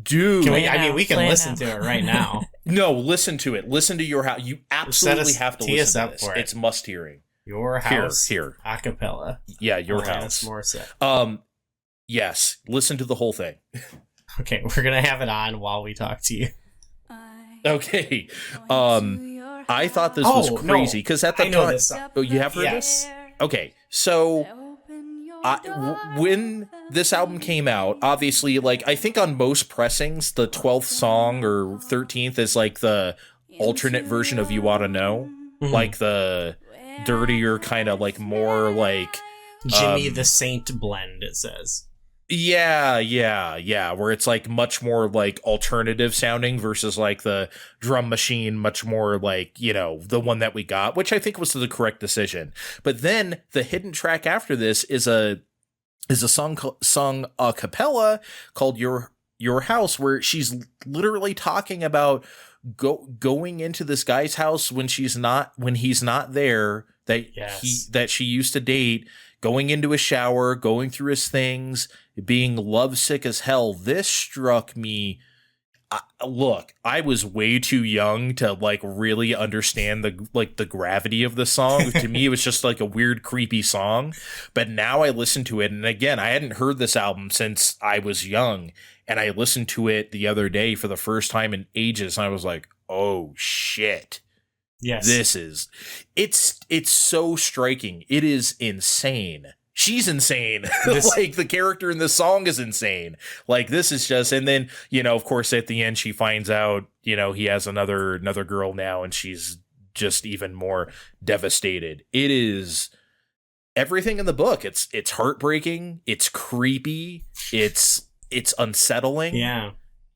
Dude. We can listen to it right now. No, listen to it. Listen to Your House. You absolutely have to listen to this. It's must hearing. Your House. Here. Acapella. Yeah, Your Alanis House. Morrissette. Yes, listen to the whole thing. Okay, we're going to have it on while we talk to you. Okay. I thought this was crazy because at the time, you have heard this? Okay, so when this album came out, obviously, like I think on most pressings, the 12th song or 13th is like the alternate version of "You Oughta Know," like the dirtier, kind of like more like Jimmy the Saint blend, it says. Yeah, where it's like much more like alternative sounding versus like the drum machine, much more like, you know, the one that we got, which I think was the correct decision. But then the hidden track after this is a song a cappella called Your House, where she's literally talking about going into this guy's house when he's not there, that she used to date, going into his shower, going through his things, being lovesick as hell. This struck me. Look, I was way too young to like really understand the gravity of the song. To me, it was just like a weird, creepy song. But now I listen to it, and again, I hadn't heard this album since I was young, and I listened to it the other day for the first time in ages, and I was like, "Oh shit." Yes. It's so striking. It is insane. She's insane. Like the character in this song is insane. Like this is just, and then, you know, of course at the end she finds out, you know, he has another girl now, and she's just even more devastated. It is everything in the book. It's heartbreaking. It's creepy. It's unsettling. Yeah.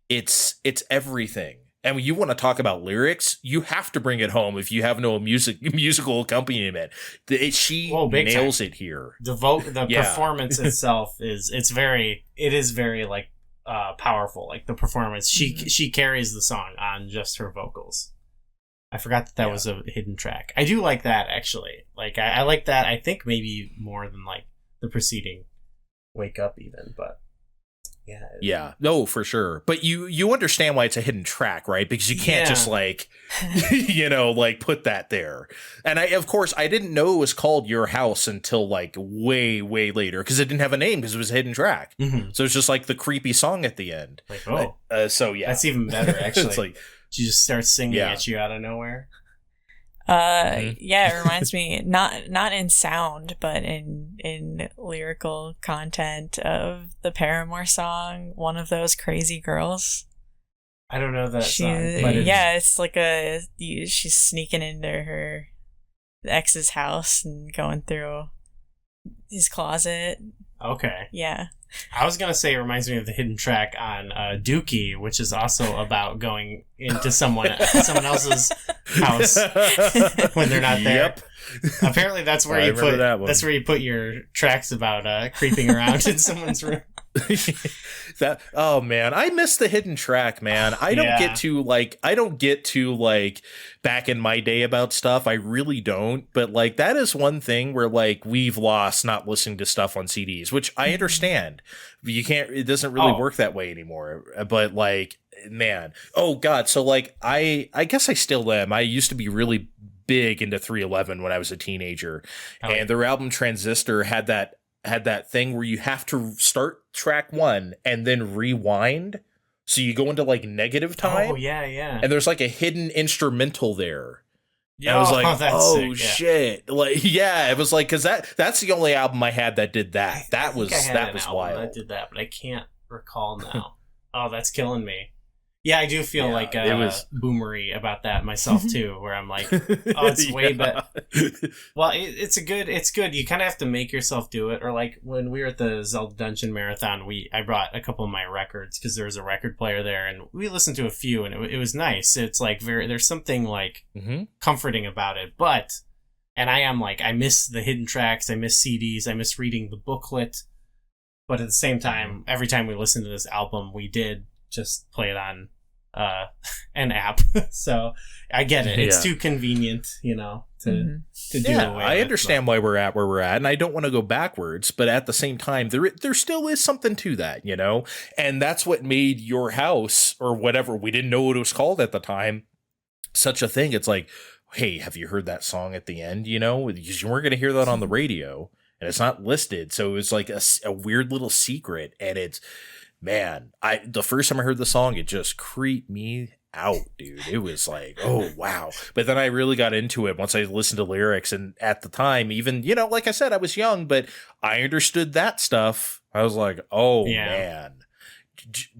It's everything. And when you want to talk about lyrics, you have to bring it home if you have no musical accompaniment. She nails it here. The performance itself is very like powerful. Like the performance, she carries the song on just her vocals. I forgot that was a hidden track. I do like that actually. Like I like that. I think maybe more than like the preceding "Wake Up" even, but. Yeah, no, for sure. But you understand why it's a hidden track, right? Because you can't just like, you know, like put that there. And of course, I didn't know it was called Your House until like way, way later, because it didn't have a name because it was a hidden track. Mm-hmm. So it's just like the creepy song at the end. Like, oh, so yeah, that's even better. Actually, it's like she just starts singing at you out of nowhere. Yeah, it reminds me not in sound, but in lyrical content of the Paramore song, One of Those Crazy Girls. I don't know that song. But it's like she's sneaking into her ex's house and going through his closet. Okay. Yeah. I was going to say it reminds me of the hidden track on Dookie, which is also about going into someone else's house when they're not there. Yep. Apparently that's where that's where you put your tracks about creeping around in someone's room. Oh man, I miss the hidden track, man. I don't get to back in my day about stuff. I really don't. But like that is one thing where like we've lost not listening to stuff on CDs, which I understand. You can't. It doesn't really work that way anymore. But like, man, oh god. So like, I guess I still am. I used to be really big into 311 when I was a teenager, and their album Transistor had that thing where you have to start track one and then rewind. So you go into like negative time. Oh, yeah. And there's like a hidden instrumental there. Yeah, I was like, shit. Like, yeah, it was like, cause that's the only album I had that did that. That was wild. That did that, but I can't recall now. Oh, that's killing me. Yeah, I do feel like it was boomery about that myself too, where I'm like, oh, it's way better. Well, it's good. You kind of have to make yourself do it. Or like when we were at the Zelda Dungeon Marathon, I brought a couple of my records because there was a record player there, and we listened to a few, and it was nice. It's like there's something like comforting about it. But, and I am like, I miss the hidden tracks, I miss CDs, I miss reading the booklet. But at the same time, every time we listened to this album, we did just play it on an app. So I get it. It's too convenient, to do away I understand why we're at where we're at, and I don't want to go backwards, but at the same time there still is something to that, and that's what made Your House, or whatever, we didn't know what it was called at the time, such a thing. It's like, hey, have you heard that song at the end? Because you weren't going to hear that on the radio, and it's not listed, so it was like a weird little secret. And it's, man, the first time I heard the song, it just creeped me out, dude. It was like, oh wow. But then I really got into it once I listened to lyrics, and at the time, even, like I said, I was young, but I understood that stuff. I was like, oh man,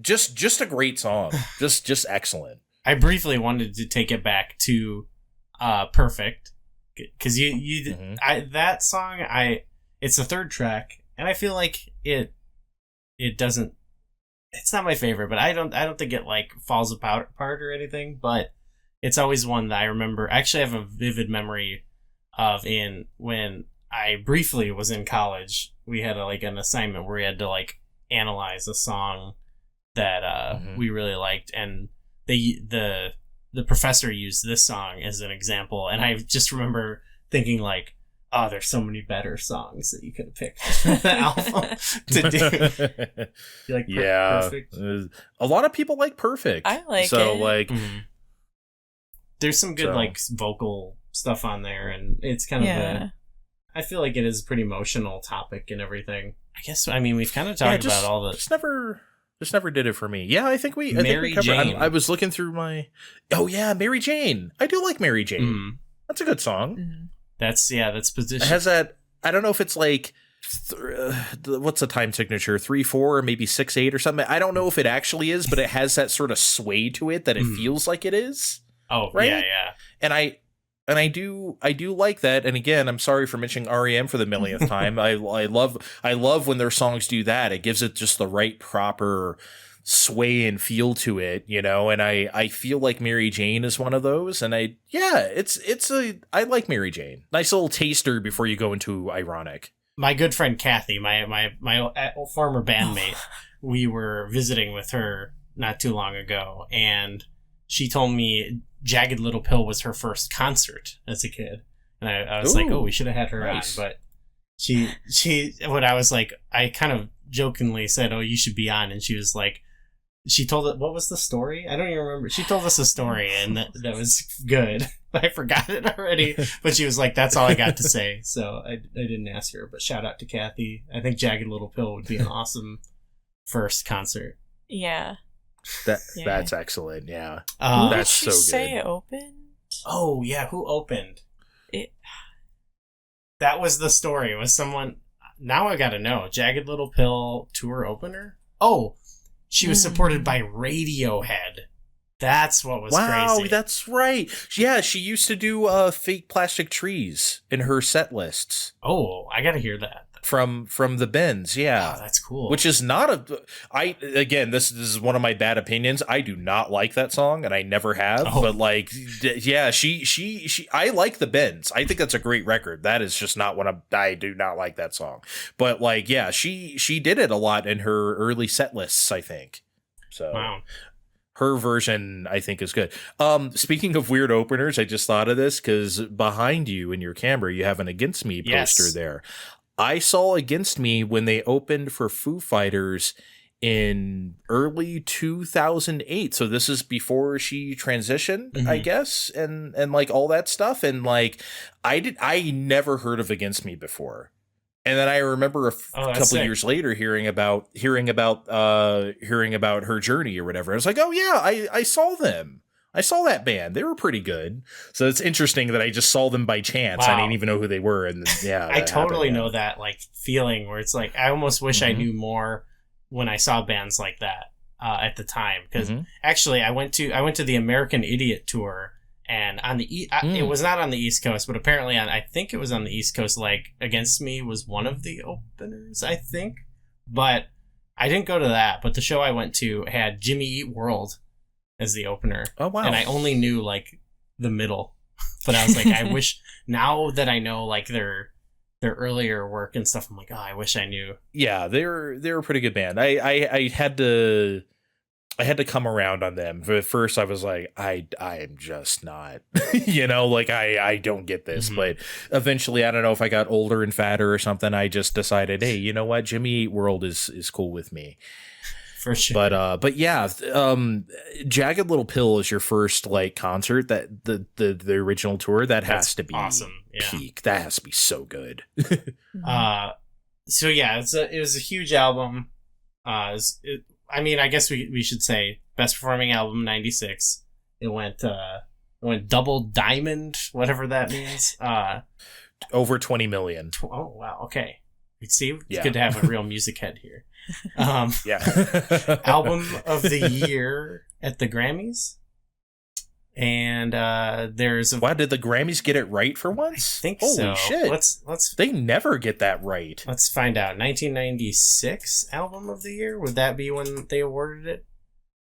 just a great song. just excellent. I briefly wanted to take it back to Perfect, because that song, it's the third track, and I feel like it doesn't. It's not my favorite, but I don't think it like falls apart or anything. But it's always one that I remember. I actually have a vivid memory of when I briefly was in college. We had an assignment where we had to like analyze a song that we really liked, and the professor used this song as an example, and I just remember thinking like, oh, there's so many better songs that you could have picked from the album to do. You like Perfect? A lot of people like Perfect. I like so, it. Like, there's some good like vocal stuff on there, and it's kind of I feel like it is a pretty emotional topic and everything. I guess we've kind of talked about all the just never did it for me. Yeah, I think we Mary Jane. I was looking through my Mary Jane. I do like Mary Jane. Mm. That's a good song. Mm-hmm. That's position. It has that. I don't know if it's like what's the time signature, 3/4 or maybe 6/8 or something. I don't know if it actually is, but it has that sort of sway to it that it feels like it is. Oh, right? Yeah. And I do like that. And again, I'm sorry for mentioning REM for the millionth time. I love when their songs do that. It gives it just the right proper sway and feel to it, and I feel like Mary Jane is one of those. And I like Mary Jane. Nice little taster before you go into ironic. My good friend Kathy, my former bandmate, we were visiting with her not too long ago, and she told me Jagged Little Pill was her first concert as a kid. And I was like, oh, we should have had her nice. on. But she when I was like, I kind of jokingly said, oh, you should be on. And she was like, she told it, what was the story? I don't even remember. She told us a story, and that was good. I forgot it already. But she was like, that's all I got to say. So I didn't ask her. But shout out to Kathy. I think Jagged Little Pill would be an awesome first concert. Yeah. That's excellent. Yeah. Who that's did she so say good. Opened? Oh, yeah. Who opened? It. That was the story. It was someone. Now I got to know. Jagged Little Pill tour opener? Oh, she was supported by Radiohead. That's what was crazy. Wow, that's right. Yeah, she used to do fake plastic trees in her set lists. Oh, I got to hear that. From the Bends, yeah. Oh, that's cool. Which is not this is one of my bad opinions. I do not like that song, and I never have. Oh. But like, yeah, she I like the Bends. I think that's a great record. That is just not one I do not like that song. But like, yeah, she did it a lot in her early set lists, I think. So wow. Her version, I think, is good. Speaking of weird openers, I just thought of this because behind you in your camera, you have an Against Me poster there. I saw Against Me when they opened for Foo Fighters in early 2008. So this is before she transitioned, I guess, and like all that stuff. And like, I never heard of Against Me before. And then I remember a couple years later hearing about her journey or whatever. I was like, oh yeah, I saw them. I saw that band. They were pretty good. So it's interesting that I just saw them by chance. Wow. I didn't even know who they were. And yeah, I totally know that like feeling where it's like, I almost wish I knew more when I saw bands like that at the time. Because actually I went to the American Idiot tour, and on the it was not on the East Coast, but apparently I think it was on the East Coast. Like Against Me was one of the openers, I think. But I didn't go to that. But the show I went to had Jimmy Eat World as the opener. Oh wow. And I only knew like the middle. But I was like, I wish, now that I know like their earlier work and stuff, I'm like, oh, I wish I knew. Yeah, they're a pretty good band. I had to come around on them. But at first I was like, I'm just not, like I don't get this. But eventually, I don't know if I got older and fatter or something, I just decided, hey, you know what? Jimmy Eat World is cool with me. For sure. But yeah, Jagged Little Pill is your first like concert, that the original tour. That's has to be awesome. Yeah. Peak. That has to be so good. So yeah, it was a huge album. I guess we should say best performing album 96. It went double diamond, whatever that means. Over 20 million. Oh wow, okay. You see, it's good to have a real music head here. Yeah. Album of the year at the Grammys. And there's wow, did the Grammys get it right for once? I think Holy so. shit. Let's They never get that right. Let's find out. 1996 album of the year? Would that be when they awarded it?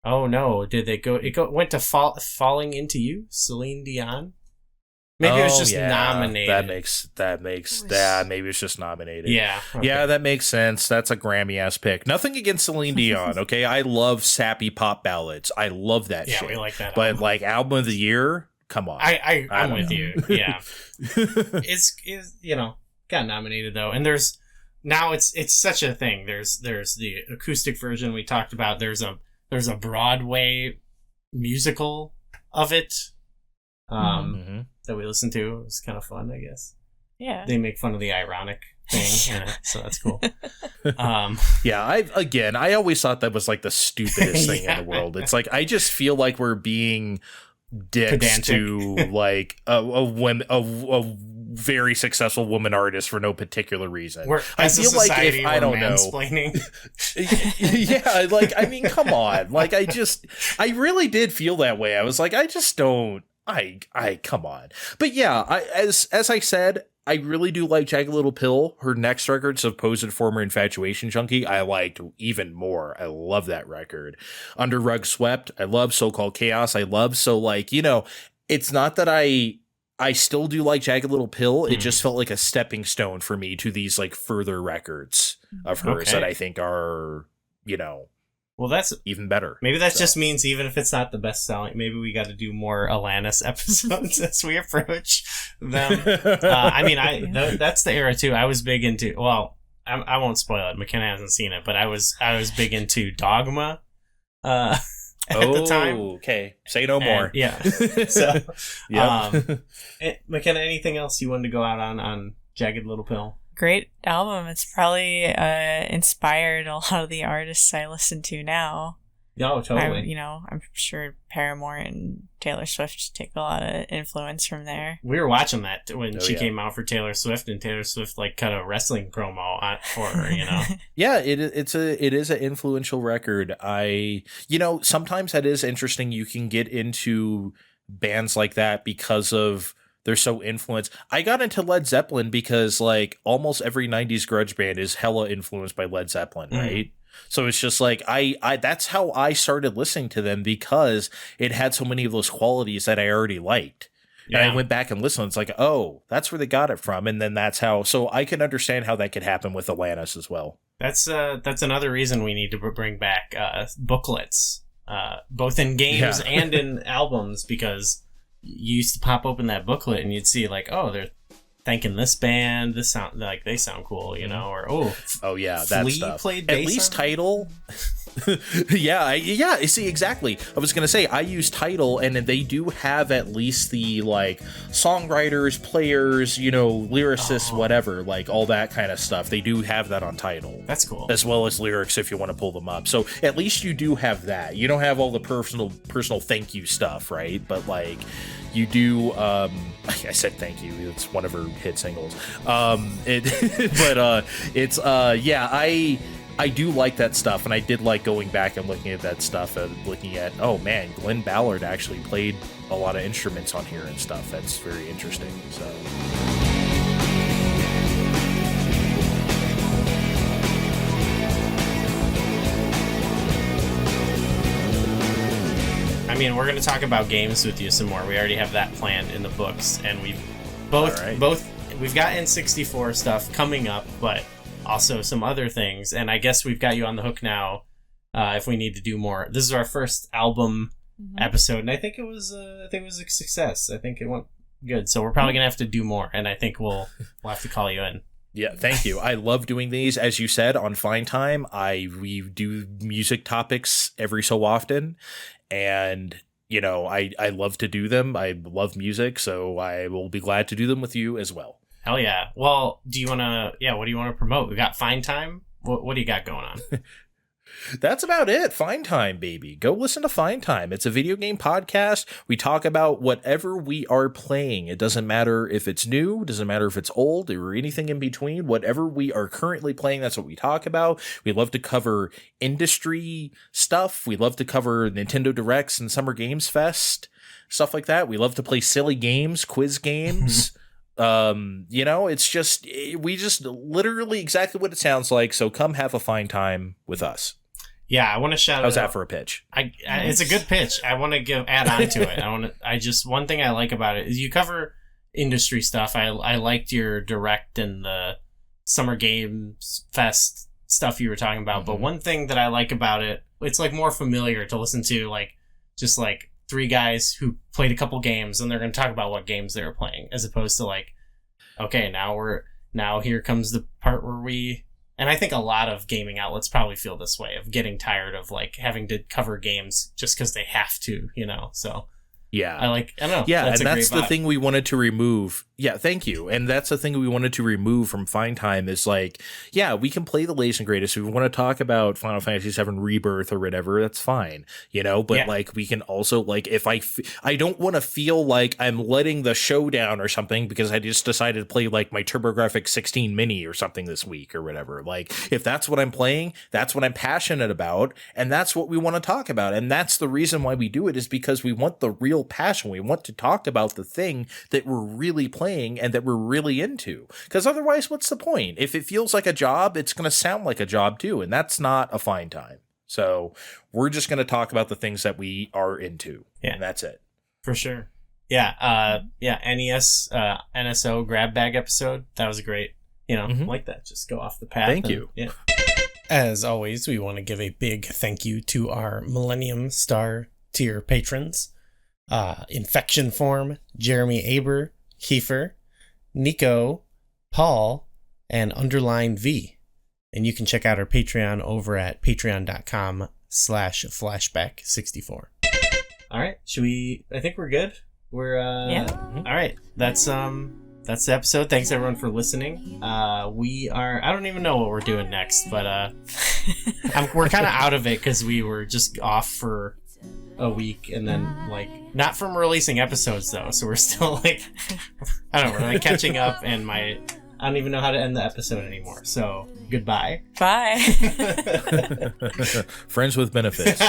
Oh no, did they go? Went to Falling Into You, Celine Dion. Maybe it was just nominated. Maybe it's just nominated. Yeah. Okay. Yeah, that makes sense. That's a Grammy-ass pick. Nothing against Celine Dion, okay? I love sappy pop ballads. I love that shit. Yeah, we like that. But like album of the year, come on. I'm with you. Yeah. it's got nominated though. And there's now it's such a thing. There's the acoustic version we talked about. There's a Broadway musical of it. That we listened to. It was kind of fun, I guess. Yeah. They make fun of the ironic thing in it, so that's cool. Yeah, I always thought that was like the stupidest thing in the world. It's like, I just feel like we're being dicks Pedantic. to like a very successful woman artist for no particular reason. I feel like if I don't know, yeah, like I mean, come on, like I really did feel that way. I was like, I just don't. I come on. But yeah, as I said, I really do like Jagged Little Pill. Her next record, Supposed Former Infatuation Junkie, I liked even more. I love that record. Under Rug Swept, I love So-Called Chaos. I love, so like, it's not that I still do like Jagged Little Pill. It just felt like a stepping stone for me to these like further records of hers that I think are, well, that's even better. Maybe that just means even if it's not the best selling, maybe we got to do more Alanis episodes as we approach them. That's the era too. I was big into. Well, I won't spoil it. McKenna hasn't seen it, but I was big into Dogma. At the time. Okay, say no more. Yeah. So, yep. McKenna, anything else you wanted to go out on Jagged Little Pill? Great album. It's probably inspired a lot of the artists I listen to now. Oh, totally. I'm sure Paramore and Taylor Swift take a lot of influence from there. We were watching that when she came out for Taylor Swift, and Taylor Swift like cut a wrestling promo for her. Yeah, it is an influential record. Sometimes that is interesting. You can get into bands like that because of. They're so influenced. I got into Led Zeppelin because like almost every 90s grunge band is hella influenced by Led Zeppelin, right? So it's just like I that's how I started listening to them, because it had so many of those qualities that I already liked. Yeah. And I went back and listened. It's like, oh, that's where they got it from. And then that's how. So I can understand how that could happen with Alanis as well. That's another reason we need to bring back booklets, both in games and in albums, because you used to pop open that booklet and you'd see like, oh, they're thanking this band. This sound like they sound cool, or oh yeah, that stuff. Played bass at least Tidal. yeah. See, exactly. I was gonna say I use Tidal, and they do have at least the like songwriters, players, lyricists, whatever, like all that kind of stuff. They do have that on Tidal. That's cool. As well as lyrics if you want to pull them up. So at least you do have that. You don't have all the personal thank you stuff, right? But like you do. I said thank you. It's one of her hit singles. I do like that stuff, and I did like going back and looking at that stuff and looking at, oh man, Glenn Ballard actually played a lot of instruments on here and stuff. That's very interesting. So. I mean, we're going to talk about games with you some more. We already have that planned in the books, and we've both we've got N64 stuff coming up, but also some other things. And I guess we've got you on the hook now if we need to do more. This is our first album episode, and I think it was a success. I think it went good. So we're probably going to have to do more, and I think we'll have to call you in. Yeah, thank you. I love doing these. As you said, on Fine Time, we do music topics every so often, and I love to do them. I love music, so I will be glad to do them with you as well. Hell yeah. Well, what do you want to promote? We got Fine Time? What do you got going on? That's about it. Fine Time, baby. Go listen to Fine Time. It's a video game podcast. We talk about whatever we are playing. It doesn't matter if it's new, it doesn't matter if it's old or anything in between. Whatever we are currently playing, that's what we talk about. We love to cover industry stuff. We love to cover Nintendo Directs and Summer Games Fest, stuff like that. We love to play silly games, quiz games. It's just, we just literally exactly what it sounds like. So come have a fine time with us. Yeah, I want to shout out. How's that for a pitch? It's a good pitch. I want to add on to it. One thing I like about it is you cover industry stuff. I liked your direct and the Summer Games Fest stuff you were talking about. Mm-hmm. But one thing that I like about it, it's like more familiar to listen to, like just like three guys who played a couple games and they're going to talk about what games they were playing, as opposed to like, okay, now here comes the part where and I think a lot of gaming outlets probably feel this way, of getting tired of like having to cover games just because they have to, so yeah, I don't know. Yeah, that's the thing we wanted to remove. Yeah, thank you. And that's the thing we wanted to remove from Fine Time is like, yeah, we can play the latest and greatest. If we want to talk about Final Fantasy VII Rebirth or whatever, that's fine, but like we can also like, if I don't want to feel like I'm letting the show down or something because I just decided to play like my TurboGrafx 16 mini or something this week or whatever. Like if that's what I'm playing, that's what I'm passionate about. And that's what we want to talk about. And that's the reason why we do it, is because we want the real passion. We want to talk about the thing that we're really playing and that we're really into, because otherwise what's the point? If it feels like a job, it's going to sound like a job too, and that's not a Fine Time. So we're just going to talk about the things that we are into, and that's it. For sure. NES NSO grab bag episode, that was a great, like that, just go off the path. Thank you. Yeah. As always, we want to give a big thank you to our Millennium Star tier patrons. Infection Form, Jeremy Aber, Kiefer, Nico, Paul, and Underline V. And you can check out our Patreon over at patreon.com/flashback64. All right. I think we're good. We're, all right. That's the episode. Thanks everyone for listening. I don't even know what we're doing next, but, we're kind of out of it because we were just off for a week, and then like not from releasing episodes though, so we're still like we're like catching up, and I don't even know how to end the episode anymore, so goodbye. Bye. Friends with benefits.